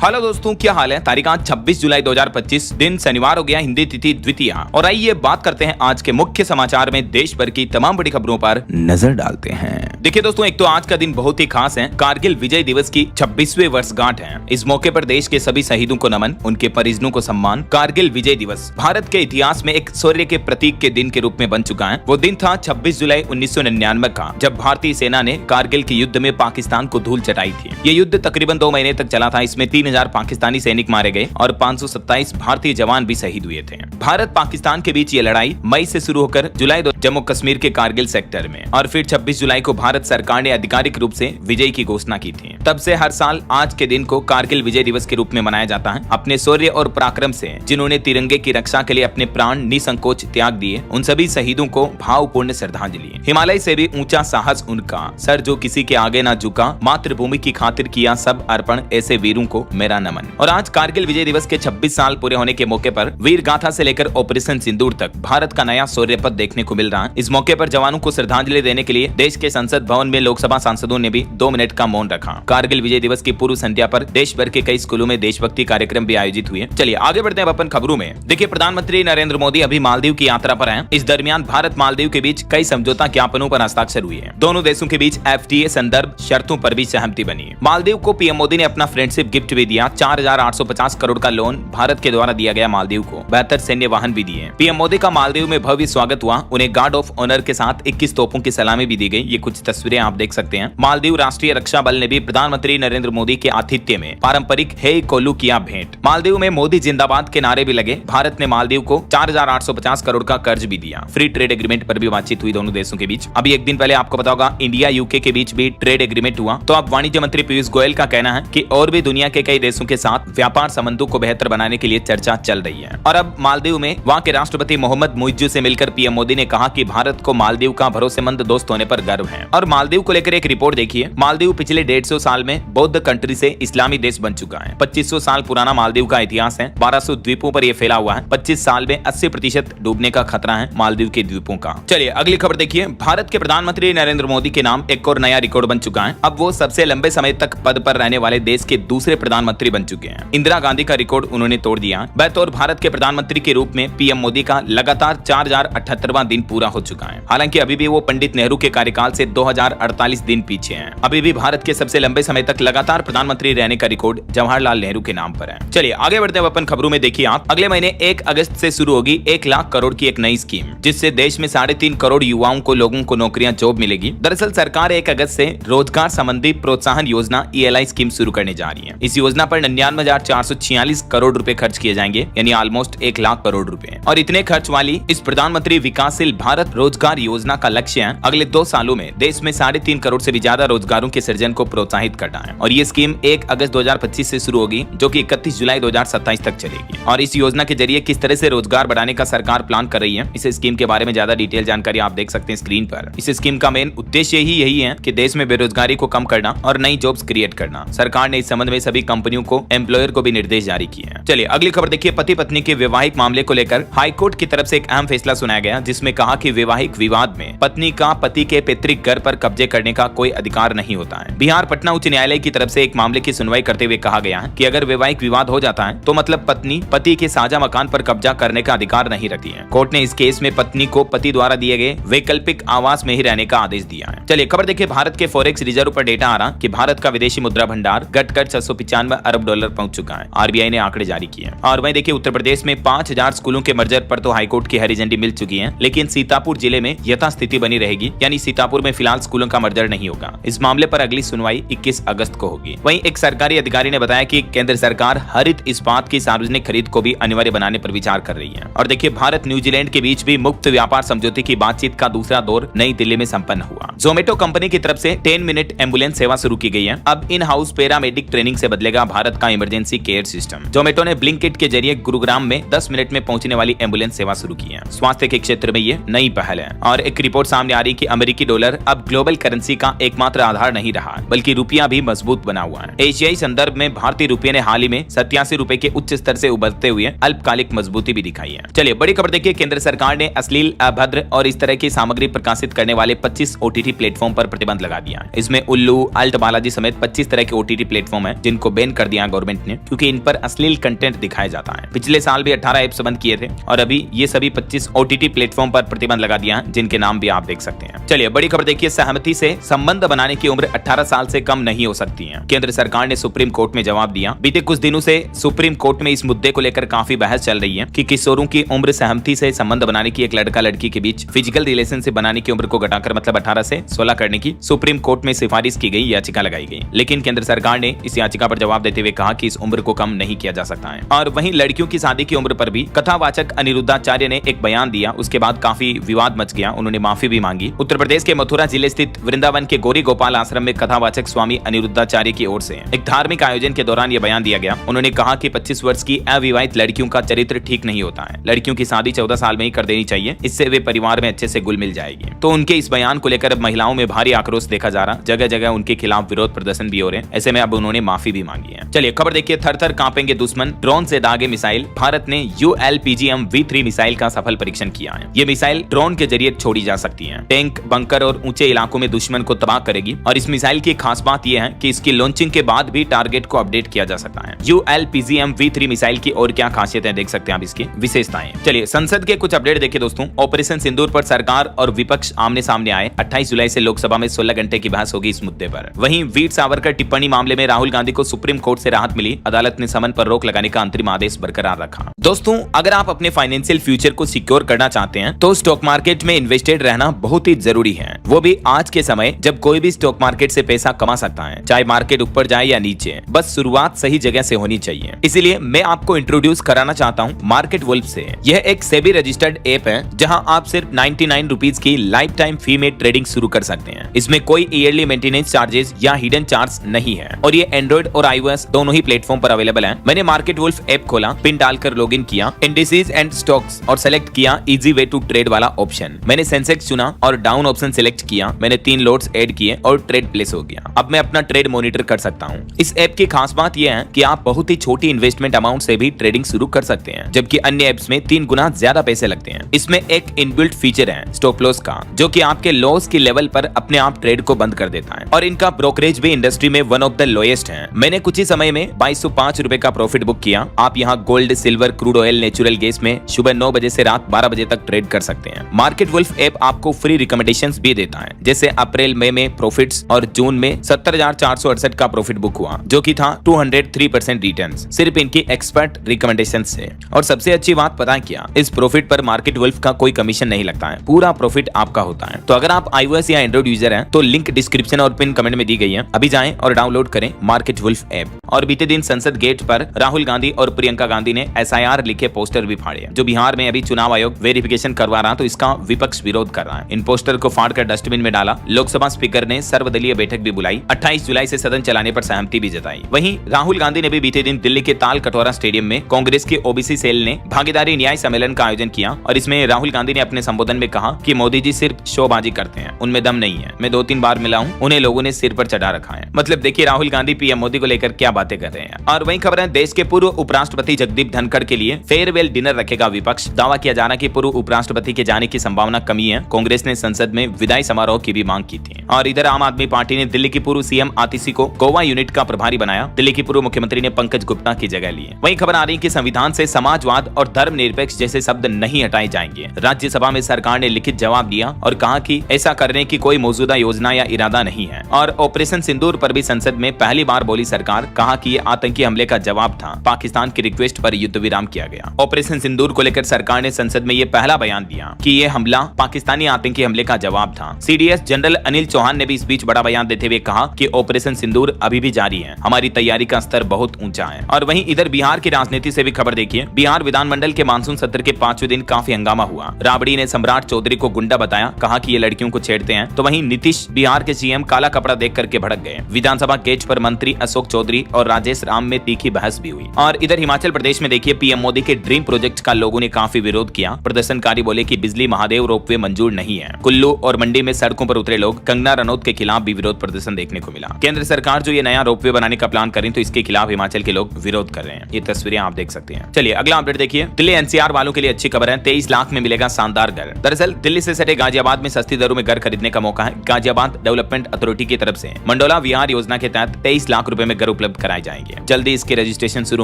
Hello दोस्तों, क्या हाल है। तारीख आज 26 जुलाई 2025, दिन शनिवार हो गया, हिंदी तिथि द्वितीया। और आइए बात करते हैं आज के मुख्य समाचार में देश भर की तमाम बड़ी खबरों पर नजर डालते हैं। देखिए दोस्तों, एक तो आज का दिन बहुत ही खास है। कारगिल विजय दिवस की 26वीं वर्षगांठ है। इस मौके पर देश के सभी शहीदों को नमन, उनके परिजनों को सम्मान। कारगिल विजय दिवस भारत के इतिहास में एक शौर्य के प्रतीक के दिन के रूप में बन चुका है। वो दिन था 26 जुलाई 1999 का, जब भारतीय सेना ने कारगिल के युद्ध में पाकिस्तान को धूल चटाई थी। ये युद्ध तकरीबन 2 महीने तक चला था। इसमें 3000 पाकिस्तानी सैनिक मारे गए और 527 भारतीय जवान भी शहीद हुए थे। भारत पाकिस्तान के बीच ये लड़ाई मई से शुरू होकर जुलाई जम्मू कश्मीर के कारगिल सेक्टर में, और फिर 26 जुलाई को भारत सरकार ने आधिकारिक रूप से विजय की घोषणा की थी। तब से हर साल आज के दिन को कारगिल विजय दिवस के रूप में मनाया जाता है। अपने शौर्य और पराक्रम से जिन्होंने तिरंगे की रक्षा के लिए अपने प्राण निसंकोच त्याग दिए, उन सभी शहीदों को भावपूर्ण श्रद्धांजलि। हिमालय से भी ऊंचा साहस उनका, सर जो किसी के आगे ना झुका, मातृभूमि की खातिर किया सब अर्पण, ऐसे वीरों को मेरा नमन। और आज कारगिल विजय दिवस के 26 साल पूरे होने के मौके पर वीर गाथा से लेकर ऑपरेशन सिंदूर तक भारत का नया शौर्य पथ देखने को मिल रहा है। इस मौके पर जवानों को श्रद्धांजलि देने के लिए देश के संसद भवन में लोकसभा सांसदों ने भी 2 मिनट का मौन रखा। कारगिल विजय दिवस की पूर्व संध्या पर देश भर के कई स्कूलों में देशभक्ति कार्यक्रम भी आयोजित हुए। चलिए आगे बढ़ते हैं अपन खबरों में। देखिए, प्रधानमंत्री नरेंद्र मोदी अभी मालदीव की यात्रा पर हैं। इस दरमियान भारत मालदीव के बीच कई समझौता ज्ञापनों पर हस्ताक्षर हुए हैं। दोनों देशों के बीच FTA संदर्भ शर्तों पर भी सहमति बनी। मालदीव को पीएम मोदी ने अपना फ्रेंडशिप गिफ्ट भी दिया। 4850 करोड़ का लोन भारत के द्वारा दिया गया मालदीव को। 72 सैन्य वाहन भी दिए। पीएम मोदी का मालदीव में भव्य स्वागत हुआ। उन्हें गार्ड ऑफ ऑनर के साथ 21 तोपों की सलामी भी दी गई। ये कुछ तस्वीरें आप देख सकते हैं। मालदीव राष्ट्रीय रक्षा बल ने भी प्रधानमंत्री नरेंद्र मोदी के आतिथ्य में पारंपरिक हे कोलू किया भेंट। मालदीव में मोदी जिंदाबाद के नारे भी लगे। भारत ने मालदीव को 4850 करोड़ का कर्ज भी दिया। फ्री ट्रेड एग्रीमेंट पर भी बातचीत हुई दोनों देशों के बीच। अभी एक दिन पहले आपको पता होगा, इंडिया यूके के बीच भी ट्रेड एग्रीमेंट हुआ। तो अब वाणिज्य मंत्री पीयूष गोयल का कहना है कि और भी दुनिया के कई देशों के साथ व्यापार संबंधों को बेहतर बनाने के लिए चर्चा चल रही है। और अब मालदीव में वहां के राष्ट्रपति मोहम्मद मुइज्जू से मिलकर पीएम मोदी ने कहा कि भारत को मालदीव का भरोसेमंद दोस्त होने पर गर्व है। और मालदीव को लेकर एक रिपोर्ट देखिए। मालदीव पिछले 150 साल में बौद्ध कंट्री से इस्लामी देश बन चुका है। 2500 साल पुराना मालदीव का इतिहास है। 1200 द्वीपों पर यह फैला हुआ है। 25 साल में 80% डूबने का खतरा है मालदीव के द्वीपों का। चलिए अगली खबर देखिए। भारत के प्रधानमंत्री नरेंद्र मोदी के नाम एक और नया रिकॉर्ड बन चुका है। अब वो सबसे लंबे समय तक पद पर रहने वाले देश के दूसरे प्रधानमंत्री बन चुके हैं। इंदिरा गांधी का रिकॉर्ड उन्होंने तोड़ दिया। बतौर भारत के प्रधानमंत्री के रूप में पीएम मोदी का लगातार 4078वां दिन पूरा हो चुका है। हालांकि अभी भी वो पंडित नेहरू के कार्यकाल से 2048 दिन पीछे हैं। अभी भी भारत के सबसे लंबे समय तक लगातार प्रधानमंत्री रहने का रिकॉर्ड जवाहरलाल नेहरू के नाम पर है। चलिए आगे बढ़ते हैं अपन खबरों में। देखिए आप, अगले महीने 1 अगस्त से शुरू होगी 1 लाख करोड़ की एक नई स्कीम, जिससे देश में 3.5 करोड़ युवाओं को लोगों को नौकरियां जॉब मिलेगी। दरअसल सरकार 1 अगस्त से रोजगार संबंधी प्रोत्साहन योजना ELI स्कीम शुरू करने जा रही है। इस योजना पर 99,446 करोड़ रुपए खर्च किए जाएंगे, यानी ऑलमोस्ट 1 लाख करोड़ रुपए। और इतने खर्च वाली इस प्रधानमंत्री विकासशील भारत रोजगार योजना का लक्ष्य है अगले 2 सालों में देश में 3.5 करोड़ से भी ज्यादा रोजगारों के सृजन को प्रोत्साहित करना है। और ये स्कीम 1 अगस्त 2025 से शुरू होगी, जो कि 31 जुलाई 2027 तक चलेगी। और इस योजना के जरिए किस तरह से रोजगार बढ़ाने का सरकार प्लान कर रही है, इस स्कीम के बारे में ज्यादा डिटेल जानकारी आप देख सकते हैं स्क्रीन पर। इस स्कीम का मेन उद्देश्य ही यही है कि देश में बेरोजगारी को कम करना और नई जॉब्स क्रिएट करना। सरकार ने इस संबंध में सभी कंपनियों को, एम्प्लॉयर को भी निर्देश जारी किए हैं। चलिए अगली खबर देखिए। पति पत्नी के वैवाहिक मामले को लेकर हाईकोर्ट की तरफ से एक अहम फैसला सुनाया गया, जिसमें कहा कि वैवाहिक विवाद में पत्नी का पति के पैतृक घर पर कब्जे करने का कोई अधिकार नहीं होता है। बिहार पटना उच्च न्यायालय की तरफ से एक मामले की सुनवाई करते हुए कहा गया है कि अगर वैवाहिक विवाद हो जाता है तो मतलब पत्नी पति के साझा मकान पर कब्जा करने का अधिकार नहीं रखती है। कोर्ट ने इस केस में पत्नी को पति द्वारा दिए गए वैकल्पिक आवास में ही रहने का आदेश दिया है। चलिए खबर देखिए। भारत के फॉरेक्स रिजर्व पर डेटा आ रहा कि भारत का विदेशी मुद्रा भंडार घटकर 695 अरब डॉलर पहुंच चुका है। RBI ने आंकड़े जारी किए। और वहीं देखिए, उत्तर प्रदेश में 5000 स्कूलों के मर्जर पर तो हाईकोर्ट की हरी झंडी मिल चुकी है, लेकिन सीतापुर जिले में यथास्थिति बनी रहेगी, यानी सीतापुर में फिलहाल स्कूलों का मर्जर नहीं होगा। इस मामले पर अगली सुनवाई 21 अगस्त को होगी। वहीं एक सरकारी अधिकारी ने बताया कि केंद्र सरकार हरित इस्पात की सार्वजनिक खरीद को भी अनिवार्य बनाने पर विचार कर रही है। और देखिए, भारत न्यूजीलैंड के बीच भी मुक्त व्यापार समझौते की बातचीत का दूसरा दौर नई दिल्ली में संपन्न हुआ। जोमेटो कंपनी की तरफ से 10 मिनट एम्बुलेंस सेवा शुरू की गई है। अब इन हाउस पैरामेडिक ट्रेनिंग से बदलेगा भारत का इमरजेंसी केयर सिस्टम। जोमेटो ने ब्लिंकिट के जरिए गुरुग्राम में 10 मिनट में पहुंचने वाली एम्बुलेंस सेवा शुरू की है। स्वास्थ्य के क्षेत्र में ये नई पहल है। और एक रिपोर्ट सामने आ रही कि अमेरिकी डॉलर अब ग्लोबल करेंसी का एकमात्र आधार नहीं रहा, बल्कि रुपया भी मजबूत बना हुआ है। एशियाई संदर्भ में भारतीय रुपये ने हाल ही में 87 रुपए के उच्च स्तर से उभरते हुए अल्पकालिक मजबूती भी दिखाई है। चलिए बड़ी खबर देखिए। केंद्र सरकार ने अश्लील, अभद्र और इस तरह की सामग्री प्रकाशित करने वाले 25 OTT प्लेटफॉर्म पर प्रतिबंध लगा दिया। इसमें उल्लू, अल्ट बालाजी समेत 25 तरह के OTT प्लेटफॉर्म है, जिनको बैन कर दिया गवर्नमेंट ने, क्योंकि इन पर अश्लील कंटेंट दिखाया जाता है। पिछले साल भी 18 ऐप्स बंद किए थे और अभी ये सभी 25 OTT प्लेटफॉर्म पर प्रतिबंध लगा दिया है, जिनके नाम भी आप देख सकते हैं। चलिए बड़ी खबर देखिए, सहमति से संबंध बनाने की उम्र 18 साल से कम नहीं हो सकती है। केंद्र सरकार ने सुप्रीम कोर्ट में जवाब दिया। बीते कुछ दिनों से सुप्रीम कोर्ट में इस मुद्दे को लेकर काफी बहस चल रही है कि किशोरों की उम्र सहमति से संबंध बनाने की, एक लड़का लड़की के बीच फिजिकल रिलेशनशिप बनाने की उम्र को घटाकर मतलब 18 से 16 करने की सुप्रीम कोर्ट में सिफारिश की गई याचिका लगाई गई। लेकिन केंद्र सरकार ने इस याचिका पर जवाब देते हुए कहा कि इस उम्र को कम नहीं किया जा सकता है। और वहीं लड़कियों की शादी की उम्र पर भी कथावाचक अनिरुद्धाचार्य ने एक बयान दिया, उसके बाद काफी विवाद मच गया, उन्होंने माफी भी मांगी। उत्तर प्रदेश के मथुरा जिले स्थित वृंदावन के गौरी गोपाल आश्रम में कथावाचक स्वामी अनिरुद्धाचार्य की ओर से एक धार्मिक आयोजन के दौरान यह बयान दिया गया। उन्होंने कहा कि 25 वर्ष की अविवाहित लड़कियों का चरित्र ठीक नहीं होता है। लड़कियों की शादी 14 साल में ही कर देनी चाहिए, इससे वे परिवार में अच्छे से घुल मिल जाएगी। तो उनके इस बयान को लेकर अब महिलाओं में भारी आक्रोश देखा जा रहा, जगह जगह उनके खिलाफ विरोध प्रदर्शन भी हो रहे हैं। ऐसे में अब उन्होंने माफी भी मांगी है। चलिए खबर देखिए, थर-थर कांपेंगे दुश्मन, ड्रोन से दागे मिसाइल। भारत ने ULPGM-V3 मिसाइल का सफल परीक्षण किया है। ये मिसाइल ड्रोन के जरिए छोड़ी जा सकती है, टैंक, बंकर और ऊंचे इलाकों में दुश्मन को तबाह करेगी। और इस मिसाइल की खास बात यह है कि इसकी लॉन्चिंग के बाद भी टारगेट को अपडेट किया जा सकता है। ULPGM-V3 मिसाइल की और क्या खासियत है देख सकते हैं आप इसकी विशेषताएं। चलिए संसद के कुछ अपडेट देखिए दोस्तों। ऑपरेशन सिंदूर पर सरकार और विपक्ष आमने सामने आए। 28 जुलाई से लोकसभा में 16 घंटे की बहस होगी इस मुद्दे पर। वहीं वीर सावरकर टिप्पणी मामले में राहुल गांधी को सुप्रीम कोर्ट से राहत मिली। अदालत ने समन पर रोक लगाने का अंतरिम आदेश बरकरार रखा। दोस्तों अगर आप अपने फाइनेंशियल फ्यूचर को सिक्योर करना चाहते हैं तो स्टॉक मार्केट में इन्वेस्टेड रहना बहुत ही जरूरी है, वो भी आज के समय जब कोई भी स्टॉक मार्केट से पैसा कमा सकता है, चाहे मार्केट ऊपर जाए या नीचे, बस शुरुआत सही जगह से होनी चाहिए। इसीलिए मैं आपको इंट्रोड्यूस कराना चाहता हूँ मार्केट वुल्फ से। यह एक सेबी रजिस्टर्ड ऐप है जहां आप सिर्फ 99 रुपीज की लाइफ टाइम फी में ट्रेडिंग शुरू कर सकते हैं। इसमें कोई ईयरली मेंटेनेंस चार्जेस या हिडन चार्ज नहीं है और ये एंड्रॉइड और iOS दोनों ही प्लेटफॉर्म पर अवेलेबल है। मैंने मार्केट वुल्फ ऐप खोला, पिन डालकर लॉगिन किया, इंडिसेस एंड स्टॉक्स और सेलेक्ट किया इजी वे टू ट्रेड वाला ऑप्शन। मैंने सेंसेक्स चुना और डाउन ऑप्शन सेलेक्ट किया। मैंने 3 लॉट्स ऐड किए और ट्रेड प्लेस हो गया। अब मैं अपना ट्रेड मॉनिटर कर सकता हूँ। इस ऐप की खास बात यह है कि आप बहुत ही छोटी इन्वेस्टमेंट अमाउंट से भी ट्रेडिंग शुरू कर सकते हैं, जबकि अन्य ऐप्स में 3 गुना ज्यादा पैसे लगते हैं। इसमें एक इनबिल्ट फीचर है स्टॉप लॉस का, जो कि आपके लॉस की लेवल पर अपने आप ट्रेड को बंद कर देता है और इनका ब्रोकरेज भी इंडस्ट्री में वन ऑफ द लोएस्ट है। मैंने कुछ ही समय में 2205 रुपए का प्रॉफिट बुक किया। आप यहाँ gold, silver, crude oil, natural gas में सुबह 9 बजे से रात 12 बजे तक ट्रेड कर सकते हैं। मार्केट वुल्फ ऐप आपको फ्री रिकमेंडेशंस भी देता है, जैसे अप्रैल मई में प्रॉफिट्स और जून में 70,468 का प्रॉफिट बुक हुआ, जो कि था 203% रिटर्न्स सिर्फ इनकी एक्सपर्ट रिकमेंडेशन से। और सबसे अच्छी बात पता है क्या, इस प्रॉफिट पर मार्केट वुल्फ का कोई कमीशन नहीं लगता है, पूरा प्रॉफिट आपका होता है। तो अगर आप iOS या एंड्रॉइड यूजर हैं तो लिंक डिस्क्रिप्शन और पिन कमेंट में दी गई है, अभी जाएं और डाउनलोड करें मार्केट वुल्फ ऐप। और बीते दिन संसद गेट पर राहुल गांधी और प्रियंका गांधी ने SIR लिखे पोस्टर भी फाड़े, जो बिहार में अभी चुनाव आयोग वेरिफिकेशन करवा रहा तो इसका विपक्ष विरोध कर रहा है। इन पोस्टर को फाड़कर डस्टबिन में डाला। लोकसभा स्पीकर ने सर्वदलीय बैठक भी बुलाई। 28 जुलाई से सदन चलाने पर सहमति भी जताई। वहीं राहुल गांधी ने भी बीते दिन दिल्ली के ताल कटोरा स्टेडियम में कांग्रेस के OBC सेल ने भागीदारी न्याय सम्मेलन का आयोजन किया और इसमें राहुल गांधी ने अपने संबोधन में कहा कि मोदी जी सिर्फ शोबाजी करते हैं, उनमें दम नहीं है। मैं 2-3 बार मिला हूँ, उन्हें लोगों ने सिर पर चढ़ा रखा है। मतलब देखिए राहुल गांधी PM मोदी को लेकर क्या बातें कर रहे हैं। और वही खबर है, देश के पूर्व उपराष्ट्रपति जगदीप धनखड़ के लिए फेयरवेल डिनर रखेगा विपक्ष। दावा किया जा रहा कि पूर्व उपराष्ट्रपति के जाने की संभावना कमी है। कांग्रेस ने संसद में विदाई समारोह की भी मांग की थी। और इधर आम आदमी पार्टी ने दिल्ली की पूर्व CM आतिशी को गोवा यूनिट का प्रभारी बनाया। दिल्ली की पूर्व मुख्यमंत्री ने पंकज गुप्ता की जगह ली। वही खबर आ रही कि संविधान से समाजवाद और धर्मनिरपेक्ष जैसे शब्द नहीं हटाए जाएंगे। राज्यसभा में सरकार ने लिखित जवाब दिया और कहा कि ऐसा करने की कोई मौजूदा योजना या इरादा नहीं है। और ऑपरेशन सिंदूर पर भी संसद में पहली बार बोली सरकार, कहा कि ये आतंकी हमले का जवाब था। पाकिस्तान की रिक्वेस्ट पर युद्ध विराम किया गया। ऑपरेशन सिंदूर को लेकर सरकार ने संसद में ये पहला बयान दिया कि ये हमला पाकिस्तानी आतंकी हमले का जवाब था। CDS जनरल अनिल चौहान ने भी इस बीच बड़ा बयान देते हुए कहा कि ऑपरेशन सिंदूर अभी भी जारी है, हमारी तैयारी का स्तर बहुत ऊंचा है। और वहीं इधर बिहार की राजनीति से भी खबर देखिए। बिहार विधानमंडल के मानसून सत्र के 5वें दिन काफी हंगामा हुआ। राबड़ी ने सम्राट चौधरी को गुंडा बताया, कहा कि ये लड़कियों को छेड़ते हैं। तो वहीं नीतीश बिहार के CM काला कपड़ा देख करके भड़क गए। विधानसभा गेट पर मंत्री अशोक चौधरी और राजेश राम में तीखी बहस भी हुई। और इधर हिमाचल प्रदेश में देखिए PM मोदी के ड्रीम प्रोजेक्ट का लोगों ने काफी विरोध किया। प्रदर्शनकारी बोले कि बिजली महादेव रोपवे मंजूर नहीं है। कुल्लू और मंडी में सड़कों पर उतरे लोग। कंगना रनौत के खिलाफ भी विरोध प्रदर्शन देखने को मिला। केंद्र सरकार जो ये नया रोपवे बनाने का प्लान करें तो इसके खिलाफ हिमाचल के लोग विरोध कर रहे हैं। ये तस्वीरें आप देख सकते हैं। चलिए अगला अपडेट देखिए। दिल्ली NCR वालों के लिए अच्छी खबर है, 23 लाख में मिलेगा शानदार घर। दरअसल दिल्ली से सटे गाजियाबाद में सस्ती दरों में घर खरीदने का मौका है। गाजियाबाद डेवलपमेंट अथॉरिटी की तरफ से मंडोला विहार योजना के तहत 23 लाख रुपए में घर उपलब्ध कराए जाएंगे। जल्दी इसके रजिस्ट्रेशन शुरू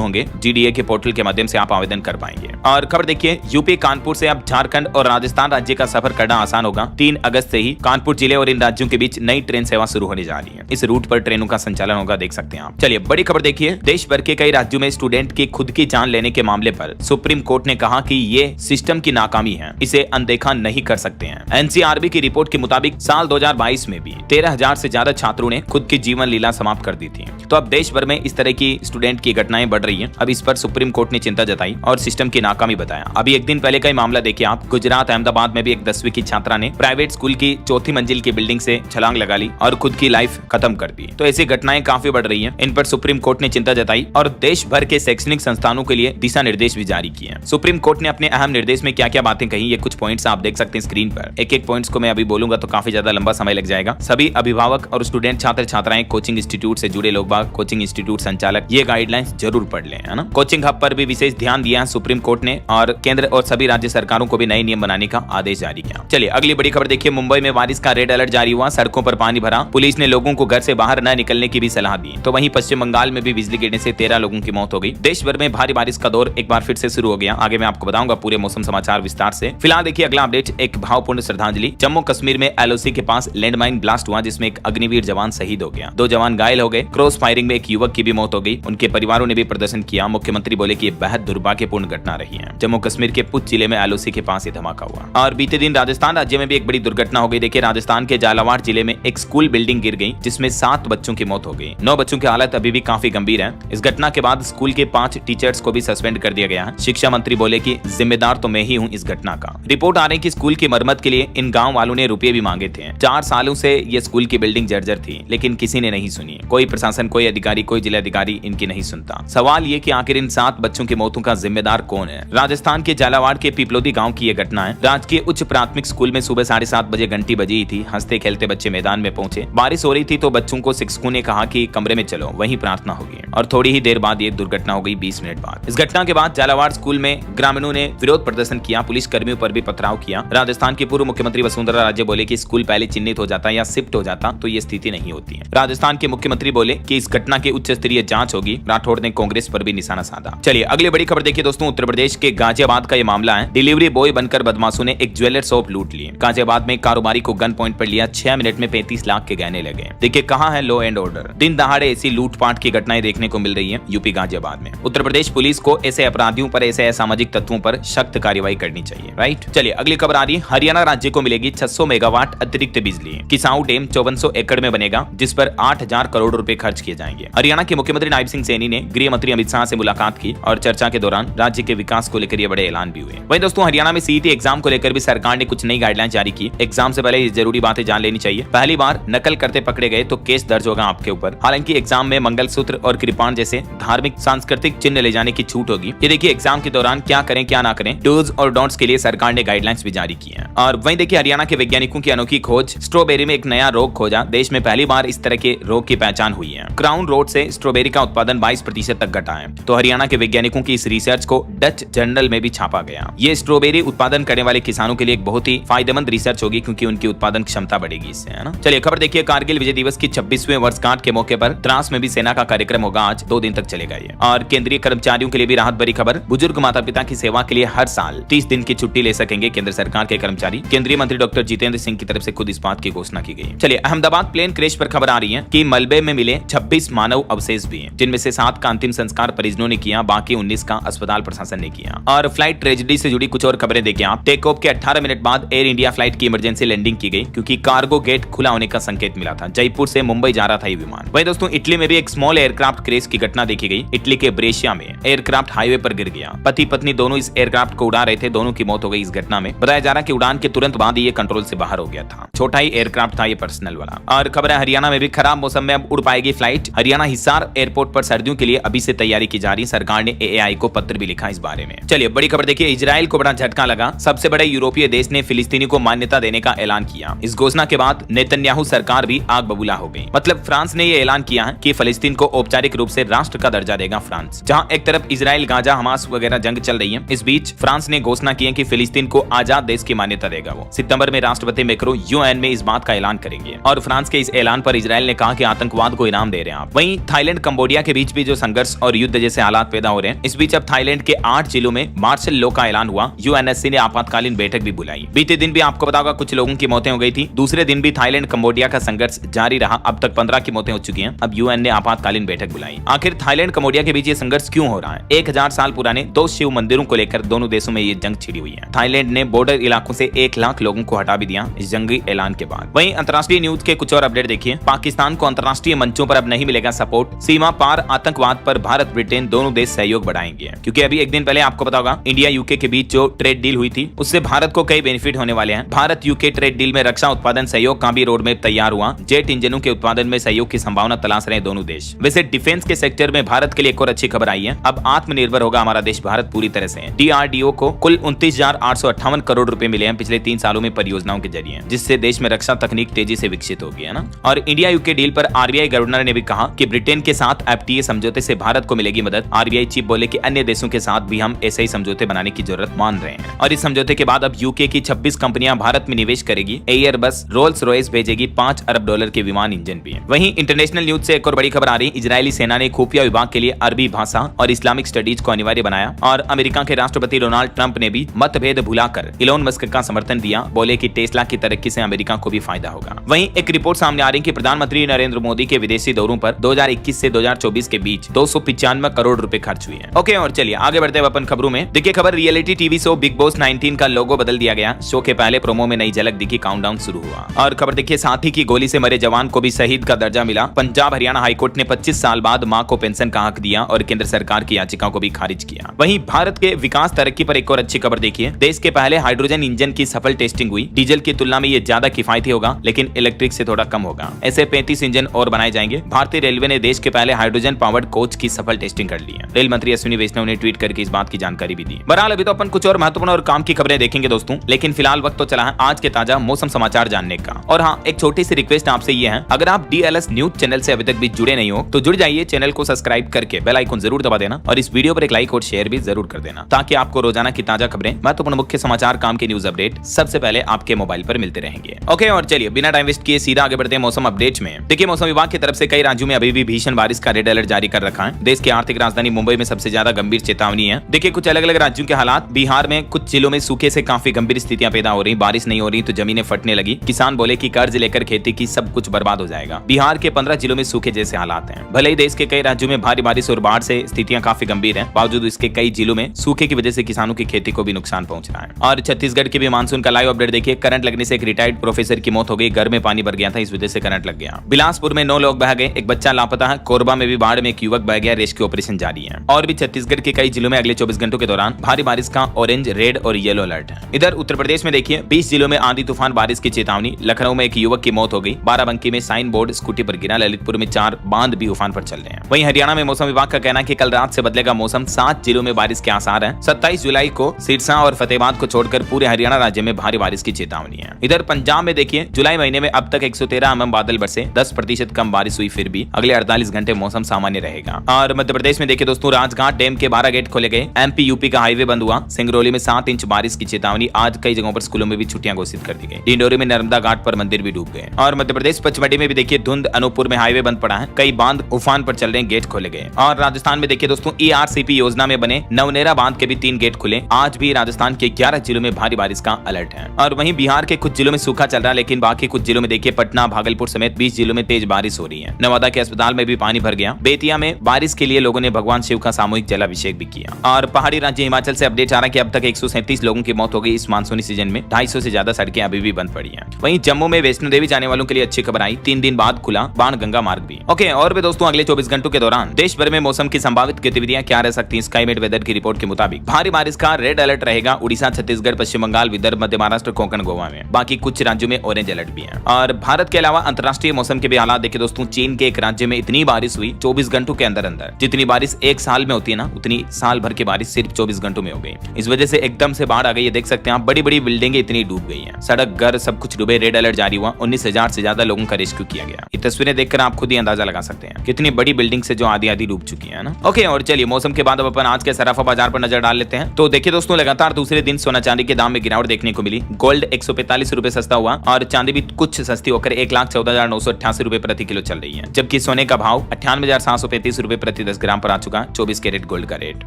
होंगे। GDA के पोर्टल के माध्यम से आप आवेदन कर पाएंगे। और खबर देखिए, यूपी कानपुर से अब झारखंड और राजस्थान राज्य का सफर करना आसान होगा। 3 अगस्त से ही कानपुर जिले और इन राज्यों के बीच नई ट्रेन सेवा शुरू होने जा रही है। इस रूट पर ट्रेनों का संचालन होगा, देख सकते हैं आप। चलिए बड़ी खबर देखिए, देश भर के कई राज्यों में स्टूडेंट की खुद की जान लेने के मामले पर सुप्रीम कोर्ट ने कहा कि ये सिस्टम की नाकामी है, इसे अनदेखा नहीं कर सकते हैं। NCRB की रिपोर्ट के मुताबिक साल 2022 में भी 13,000 से ज्यादा छात्रों ने खुद की जीवन लीला समाप्त कर दी थी। तो अब देश भर में इस तरह की स्टूडेंट की घटनाएं बढ़ रही हैं। अब इस पर सुप्रीम कोर्ट ने चिंता जताई और सिस्टम की नाकामी बताया। अभी एक दिन पहले का मामला देखिए आप, गुजरात अहमदाबाद में भी एक 10वीं की छात्रा ने प्राइवेट स्कूल की 4थी मंजिल की बिल्डिंग से छलांग लगा ली और खुद की लाइफ खत्म कर दी। तो ऐसी घटनाएं काफी बढ़ रही हैं। इन पर सुप्रीम कोर्ट ने चिंता जताई और देश भर के शैक्षणिक संस्थानों के लिए दिशा निर्देश भी जारी किए। सुप्रीम कोर्ट ने अपने अहम निर्देश में क्या क्या बातें कही, ये कुछ पॉइंट्स आप देख सकते हैं स्क्रीन पर। एक एक पॉइंट्स को मैं अभी बोलूंगा तो काफी ज्यादा लंबा समय लग जाएगा। सभी अभिभावक और स्टूडेंट, छात्र छात्राएं, कोचिंग इंस्टीट्यूट से जुड़े लोग बाग, कोचिंग इंस्टीट्यूट संचालक ये गाइडलाइंस जरूर पढ़ लें, है ना। कोचिंग हब पर भी विशेष ध्यान दिया है सुप्रीम कोर्ट ने और केंद्र और सभी राज्य सरकारों को भी नए नियम बनाने का आदेश जारी किया। चलिए अगली बड़ी खबर देखिए, मुंबई में बारिश का रेड अलर्ट जारी हुआ, सड़कों पर पानी भरा, पुलिस ने लोगों को घर से बाहर न निकलने की भी सलाह दी। तो वहीं पश्चिम बंगाल में भी बिजली गिरने से 13 लोगों की मौत हो गई। देश भर में भारी बारिश का दौर एक बार फिर से शुरू हो गया। आगे मैं आपको बताऊंगा पूरे मौसम समाचार विस्तार से। फिलहाल देखिए अगला अपडेट, एक भावपूर्ण श्रद्धांजलि। जम्मू कश्मीर में LOC के पास लैंडमाइन ब्लास्ट हुआ जिसमें एक अग्निवीर जवान शहीद हो गया, 2 जवान घायल हो गए। क्रॉस फायरिंग में एक युवक की भी मौत हो गई। उनके परिवारों ने भी प्रदर्शन किया। मुख्यमंत्री बोले कि ये बेहद दुर्भाग्यपूर्ण घटना रही है। जम्मू कश्मीर के पुंछ जिले में LOC के पास ये धमाका हुआ। और बीते दिन राजस्थान राज्य में भी एक बड़ी दुर्घटना हो गई। देखिए राजस्थान के झालावाड़ जिले में एक स्कूल बिल्डिंग गिर गई जिसमें 7 बच्चों की मौत हो गई। 9 बच्चों की हालत अभी भी काफी गंभीर है। इस घटना के बाद स्कूल के 5 टीचर्स को भी सस्पेंड कर दिया गया है। शिक्षा मंत्री बोले कि जिम्मेदार तो मैं ही हूँ इस घटना का। रिपोर्ट आ रही कि स्कूल की मरम्मत के लिए इन गाँव वालों ने रुपए भी मांगे थे। 4 सालों से ये स्कूल की बिल्डिंग जर्जर थी लेकिन किसी ने नहीं सुनी। कोई प्रशासन, कोई अधिकारी, कोई जिलाधिकारी इनकी नहीं सुनता। सवाल ये कि आखिर इन 7 बच्चों की मौतों का जिम्मेदार कौन है। राजस्थान के झालावाड़ के पिपलोदी गांव की यह घटना है। राजकीय उच्च प्राथमिक स्कूल में सुबह 7:30 बजे घंटी बजी थी। हंसते खेलते बच्चे मैदान में पहुंचे। बारिश हो रही थी तो बच्चों को शिक्षकों ने कहा कि कमरे में चलो, वहीं प्रार्थना होगी। और थोड़ी ही देर बाद ये दुर्घटना हो गई, 20 मिनट बाद। इस घटना के बाद झालावाड़ स्कूल में ग्रामीणों ने विरोध प्रदर्शन किया, पुलिस कर्मियों पर भी पथराव किया। राजस्थान की पूर्व मुख्यमंत्री वसुंधरा राजे बोले कि स्कूल पहले चिन्हित हो जाता या शिफ्ट हो जाता तो ये स्थिति नहीं होती है। राजस्थान के मुख्यमंत्री बोले कि इस घटना की उच्च स्तरीय जांच होगी। राठौड़ ने कांग्रेस पर भी निशाना साधा। चलिए अगली बड़ी खबर देखिए दोस्तों, उत्तर प्रदेश के गाजियाबाद का ये मामला है। डिलीवरी बॉय बनकर बदमाशों ने एक ज्वेलर शॉप लूट ली। गाजियाबाद में कारोबारी को गन पॉइंट पर लिया, 6 मिनट में 35 लाख के गहने लगे। देखिए कहाँ है लॉ एंड ऑर्डर। दिन दहाड़े ऐसी लूटपाट की घटनाएं देखने को मिल रही है यूपी गाजियाबाद में। उत्तर प्रदेश पुलिस को ऐसे अपराधियों पर, ऐसे असामाजिक तत्वों पर सख्त कार्रवाई करनी चाहिए, राइट। चलिए अगली खबर आ रही है, हरियाणा राज्य को मिलेगी 600 मेगावाट अतिरिक्त बिजली। किसाऊ डैम 5400 एकड़ में बनेगा जिस पर 8000 करोड़ रुपए खर्च किए जाएंगे। हरियाणा के मुख्यमंत्री नायब सिंह सैनी ने गृह मंत्री अमित शाह से मुलाकात की और चर्चा के दौरान राज्य के विकास को लेकर ये बड़े ऐलान भी हुए। वहीं दोस्तों हरियाणा में CET एग्जाम को लेकर भी सरकार ने कुछ नई गाइडलाइन जारी की। एग्जाम से पहले ये जरूरी बातें जान लेनी चाहिए। पहली बार नकल करते पकड़े गए तो केस दर्ज होगा आपके ऊपर। हालांकि एग्जाम में मंगलसूत्र और कृपाण जैसे धार्मिक सांस्कृतिक चिन्ह ले जाने की छूट होगी। ये देखिए एग्जाम के दौरान क्या करें क्या ना करें, डूज और डोंट्स के लिए सरकार ने गाइडलाइंस भी जारी की है। और वहीं देखिए हरियाणा के वैज्ञानिकों की अनोखी खोज, स्ट्रॉबेरी में एक नया रोग खोजा। देश में पहली बार इस तरह के रोग की पहचान हुई है। क्राउन रोड से स्ट्रॉबेरी का उत्पादन 22% तक घटा है। तो हरियाणा के वैज्ञानिकों की इस रिसर्च को डच जर्नल में भी छापा गया। ये स्ट्रॉबेरी उत्पादन करने वाले किसानों के लिए एक बहुत ही फायदेमंद रिसर्च होगी क्योंकि उनकी उत्पादन क्षमता बढ़ेगी इससे, है ना। चलिए खबर देखिए, कारगिल विजय दिवस की 26वीं वर्षगांठ के मौके पर द्रास में भी सेना का कार्यक्रम होगा। आज 2 दिन तक चलेगा ये। और केंद्रीय कर्मचारियों के लिए भी राहत भरी खबर, बुजुर्ग माता पिता की सेवा के लिए हर साल 30 दिन की छुट्टी ले सकेंगे केंद्र सरकार के कर्मचारी। केंद्रीय मंत्री डॉक्टर जितेंद्र सिंह की तरफ से खुद इस बात की घोषणा की गई। चलिए अहमदाबाद प्लेन क्रैश पर खबर आ रही है कि मलबे में मिले 26 मानव अवशेष भी हैं, जिनमें से 7 का अंतिम संस्कार परिजनों ने किया, बाकी 19 का अस्पताल प्रशासन ने किया। और फ्लाइट ट्रेजेडी से जुड़ी कुछ और खबरें देखिए आप। टेक ऑफ के 18 मिनट बाद एयर इंडिया फ्लाइट की इमरजेंसी लैंडिंग की गई क्योंकि कार्गो गेट खुला होने का संकेत मिला था। जयपुर से मुंबई जा रहा था ये विमान। वहीं दोस्तों इटली में भी एक स्मॉल एयरक्राफ्ट क्रैश की घटना देखी गई। इटली के ब्रेशिया में एयरक्राफ्ट हाईवे पर गिर गया। पति पत्नी दोनों इस एयरक्राफ्ट को उड़ा रहे थे, दोनों की मौत हो गई इस घटना में। बताया जा रहा कि उड़ान के तुरंत बाद ये कंट्रोल से बाहर हो गया था। छोटा ही एयरक्राफ्ट था ये, पर्सनल वाला। और खबर है हरियाणा में भी खराब मौसम में अब उड़ पाएगी फ्लाइट। हरियाणा हिसार एयरपोर्ट पर सर्दियों के लिए अभी से तैयारी की जा रही। सरकार ने AAI को पत्र भी लिखा इस बारे में। चलिए बड़ी खबर देखिए, इजराइल को बड़ा झटका लगा। सबसे बड़े यूरोपीय देश ने फिलिस्तीनी को मान्यता देने का ऐलान किया। इस घोषणा के बाद नेतन्याहू सरकार भी आग बबूला हो गई। मतलब फ्रांस ने ये ऐलान किया है कि फिलिस्तीन को औपचारिक रूप से राष्ट्र का दर्जा देगा फ्रांस। जहां एक तरफ इजराइल, गाजा, हमास वगैरह जंग चल रही है, इस बीच फ्रांस ने घोषणा की है कि फिलिस्तीन को आजाद देश की मान्यता देगा वो। सितंबर में राष्ट्रपति मैक्रो UN में इस बात का ऐलान करेंगे। और फ्रांस के इस ऐलान पर इजराइल ने कहा कि आतंकवाद को इनाम दे रहे हैं आप। वहीं थाईलैंड कंबोडिया के बीच भी जो संघर्ष और युद्ध जैसे हालात पैदा हो रहे हैं, इस बीच अब थाईलैंड के 8 जिलों में मार्शल लॉ का ऐलान हुआ। यूएनएससी ने आपातकालीन बैठक भी बुलाई। बीते दिन भी आपको पता होगा कुछ लोगों की मौतें हो गई थी। दूसरे दिन भी थाईलैंड कंबोडिया का संघर्ष जारी रहा। अब तक 15 की मौतें हो चुकी हैं। अब यूएन ने आपातकालीन बैठक बुलाई। आखिर थाईलैंड कंबोडिया के बीच ये संघर्ष क्यों हो रहा है? 1000 साल पुराने 2 शिव मंदिरों को लेकर दोनों देशों में ये जंग छिड़ी हुई है। थाईलैंड ने बॉर्डर इलाकों से 1 लाख लोगों को हटा भी दिया इस जंगी ऐलान के बाद। वहीं अंतर्राष्ट्रीय न्यूज के कुछ और अपडेट देखिए। पाकिस्तान को अंतर्राष्ट्रीय मंचों पर अब नहीं मिलेगा सपोर्ट। सीमा पार आतंकवाद पर भारत ब्रिटेन दोनों देश सहयोग बढ़ाएंगे, क्योंकि अभी एक दिन पहले आपको पता होगा इंडिया यूके के बीच जो ट्रेड डील हुई थी उससे भारत को कई बेनिफिट होने वाले हैं। भारत यूके ट्रेड डील में रक्षा उत्पादन सहयोग का भी रोड मैप तैयार हुआ। जेट इंजनों के उत्पादन में सहयोग की संभावना तलाश रहे दोनों देश। वैसे डिफेंस के सेक्टर में भारत के लिए एक और अच्छी खबर आई है। अब आत्मनिर्भर होगा हमारा देश भारत पूरी तरह से। DRDO को कुल 29,858 करोड़ रुपए मिले हैं पिछले 3 सालों में परियोजनाओं के जरिए, जिससे देश में रक्षा तकनीक तेजी से विकसित होगी, है ना। और इंडिया यूके डील पर RBI गवर्नर ने भी कहा कि ब्रिटेन के साथ FTA समझौते से भारत को मिलेगी मदद। RBI चीफ बोले कि अन्य देशों के साथ भी हम ऐसे ही समझौते बनाने की जरूरत मान रहे हैं। और इस समझौते के बाद अब यूके की 26 कंपनियां भारत में निवेश करेगी। एयरबस रोल्स रॉयस भेजेगी $5 अरब के विमान इंजन भी है। वहीं इंटरनेशनल न्यूज से एक और बड़ी खबर आ रही है। इजरायली सेना ने खुफिया विभाग के लिए अरबी भाषा और इस्लामिक स्टडीज को अनिवार्य बनाया। और अमेरिका के राष्ट्रपति डोनाल्ड ट्रंप ने भी मतभेद भुलाकर इलोन मस्क का समर्थन दिया। बोले कि टेस्ला की तरक्की से अमेरिका को भी फायदा होगा। वहीं एक रिपोर्ट सामने आ रही है कि प्रधानमंत्री नरेंद्र मोदी के विदेशी दौरों पर 2021 से 2024 के बीच 295 करोड़ रुपए खर्च हुए हैं। ओके, और चलिए आगे बढ़ते हैं अपन खबरों में। देखिए खबर, reality TV show big boss 19 का लोगो बदल दिया गया। शो के पहले प्रोमो में नई झलक दिखी, काउंटडाउन शुरू हुआ। और खबर देखिए, साथी की गोली से मरे जवान को भी शहीद का दर्जा मिला। पंजाब हरियाणा हाईकोर्ट ने 25 साल बाद मां को पेंशन का हक दिया और केंद्र सरकार की याचिका को भी खारिज किया। वहीं भारत के विकास तरक्की पर एक और अच्छी खबर देखिए। देश के पहले हाइड्रोजन इंजन की सफल टेस्टिंग हुई। डीजल की तुलना में ये ज्यादा किफायती होगा, लेकिन इलेक्ट्रिक से थोड़ा कम होगा। ऐसे 35 इंजन और बनाए जाएंगे। भारतीय रेलवे ने देश के पहले हाइड्रोजन पावर्ड कोच की सफल टेस्टिंग कर ली है। रेल मंत्री अश्विनी वैष्णव ने ट्वीट करके इस बात की जानकारी भी दी। बहरहाल अभी तो अपन कुछ और महत्वपूर्ण और काम की खबरें देखेंगे दोस्तों, लेकिन फिलहाल वक्त तो चला है आज के ताजा मौसम समाचार जानने का। और हाँ, एक छोटी सी रिक्वेस्ट आपसे ये है, अगर आप DLS न्यूज चैनल से अभी तक भी जुड़े नहीं हो तो जुड़ जाइए। चैनल को सब्सक्राइब करके बेल आइकन जरूर दबा देना और इस वीडियो पर एक लाइक और शेयर भी जरूर कर देना, ताकि आपको रोजाना की ताजा खबरें, महत्वपूर्ण मुख्य समाचार, काम की न्यूज अपडेट सबसे पहले आपके मोबाइल पर मिलते रहेंगे। ओके, और चलिए बिना टाइम वेस्ट किए सीधा आगे बढ़ते हैं मौसम अपडेट्स में। देखिए, मौसम विभाग की तरफ से कई राज्यों में अभी भी भीषण बारिश का रेड अलर्ट जारी कर रखा है। देश की आर्थिक राजधानी मुंबई में सबसे ज्यादा गंभीर चेतावनी है। देखिए कुछ अलग अलग राज्यों के हालात। बिहार में कुछ जिलों में सूखे से काफी गंभीर स्थितियां पैदा हो रही। बारिश नहीं हो रही तो जमीनें फटने लगी। किसान बोले कि कर्ज लेकर खेती की सब कुछ बर्बाद हो जाएगा। बिहार के 15 जिलों में सूखे जैसे हालात हैं। भले ही देश के कई राज्यों में भारी बारिश और बाढ़ से स्थितियां काफी गंभीर हैं, बावजूद इसके कई जिलों में सूखे की वजह से किसानों की खेती को भी नुकसान पहुंच रहा है। और छत्तीसगढ़ के भी मानसून का लाइव अपडेट देखिए। करंट लगने से एक रिटायर्ड प्रोफेसर की मौत हो गई। घर में पानी भर गया था, इस वजह से करंट लग गया। बिलासपुर में 9 लोग बह गए, एक बच्चा लापता है। कोरबा में भी बाढ़ में एक युवक बह गया। रेस्क्यू ऑपरेशन जारी है। और भी छत्तीसगढ़ के कई जिलों में अगले 24 घंटों के दौरान भारी बारिश का ऑरेंज, रेड और येलो अलर्ट है। इधर उत्तर प्रदेश में देखिए 20 जिलों में आंधी तूफान बारिश की चेतावनी। लखनऊ में एक युवक की मौत हो गई। बाराबंकी में साइन बोर्ड स्कूटी पर गिरा। ललितपुर में 4 बांध भी उफान पर चल रहे हैं। वहीं हरियाणा में मौसम विभाग का कहना है कि कल रात से बदलेगा मौसम। 7 जिलों में बारिश के आसार हैं। 27 जुलाई को सिरसा और फतेहाबाद को छोड़कर पूरे हरियाणा राज्य में भारी बारिश की चेतावनी है। इधर पंजाब में देखिए जुलाई महीने में अब तक 113 mm बादल बरसे। 10% कम बारिश हुई, फिर भी अगले 48 घंटे मौसम सामान्य रहेगा। और मध्य प्रदेश में देखिए दोस्तों, राजघाट डैम के 12 गेट खोले गए। MP UP का हाईवे बंद हुआ। सिंगरौली में 7 इंच बारिश की चेतावनी। आज कई जगहों पर स्कूलों में भी छुट्टियां घोषित कर दी गई। डिंडोरी में नर्मदा घाट पर मंदिर भी डूब गए। और मध्य प्रदेश पचमढ़ी में भी देखिए धुंध। अनूपपुर में हाईवे बंद पड़ा है। कई बांध उफान पर चल रहे, गेट खोले गए। और राजस्थान में देखिए दोस्तों, ERCP योजना में बने नवनेरा बांध के भी 3 गेट खुले। आज भी राजस्थान के 11 जिलों में भारी बारिश का अलर्ट है। और वहीं बिहार के कुछ जिलों में सूखा चल रहा है, लेकिन बाकी कुछ जिलों में देखिए पटना, भागलपुर समेत 20 जिलों में तेज बारिश हो रही है। नवादा के अस्पताल में भी पानी भर गया। बेतिया में बारिश के लिए लोगों ने भगवान शिव का सामूहिक जलाभिषेक भी किया। और पहाड़ी राज्य हिमाचल से अपडेट आ रहा है कि अब तक 137 लोगों की मौत हो गई। इस मानसूनी सीजन में 250 से ज्यादा सड़कें अभी भी बंद पड़ी हैं। वहीं जम्मू में वैष्णो देवी जाने वालों के लिए अच्छी खबर आई। 3 दिन बाद खुला बाणगंगा मार्ग भी। ओके, और भी दोस्तों अगले 24 घंटों के दौरान देश भर में मौसम की संभावित गतिविधियां क्या रह सकती हैं। स्काईमेट वेदर की रिपोर्ट के मुताबिक भारी बारिश का रेड अलर्ट रहेगा। उड़ीसा, छत्तीसगढ़, पश्चिम बंगाल, विदर्भ, मध्य महाराष्ट्र, कोंकण, गोवा में। बाकी कुछ राज्यों में ऑरेंज अलर्ट भी है। और भारत के अलावा अंतर्राष्ट्रीय मौसम के भी हालात देखिए दोस्तों। चीन के एक राज्य में इतनी बारिश हुई 24 घंटों के अंदर अंदर। जितनी बारिश एक साल में होती है ना, उतनी साल भर की बारिश सिर्फ 24 घंटों में हो गई। इस वजह से एकदम से बाढ़ आ गई है। देख सकते हैं आप, बड़ी बड़ी बिल्डिंगें इतनी डूब गई हैं। सड़क, घर सब कुछ डूबे। रेड अलर्ट जारी हुआ। 19,000 से ज्यादा लोगों का रेस्क्यू किया गया। ये तस्वीरें देखकर आप खुद ही अंदाजा लगा सकते हैं कितनी बड़ी बिल्डिंग से जो आधी डूब चुकी है ना। ओके, और चलिए मौसम के बाद अब अपन आज के सराफा बाजार पर नजर डाल लेते हैं। तो देखिए दोस्तों, लगातार दूसरे दिन सोना चांदी के दाम में गिरावट देखने को मिली। गोल्ड 145 रुपए सस्ता हुआ और चांदी भी कुछ सस्ती होकर 1,14,988 रुपए प्रति किलो चल रही है। जबकि सोने का भाव 98,735 रुपए प्रति 10 ग्राम पर आ चुका है 24 कैरेट गोल्ड का रेट।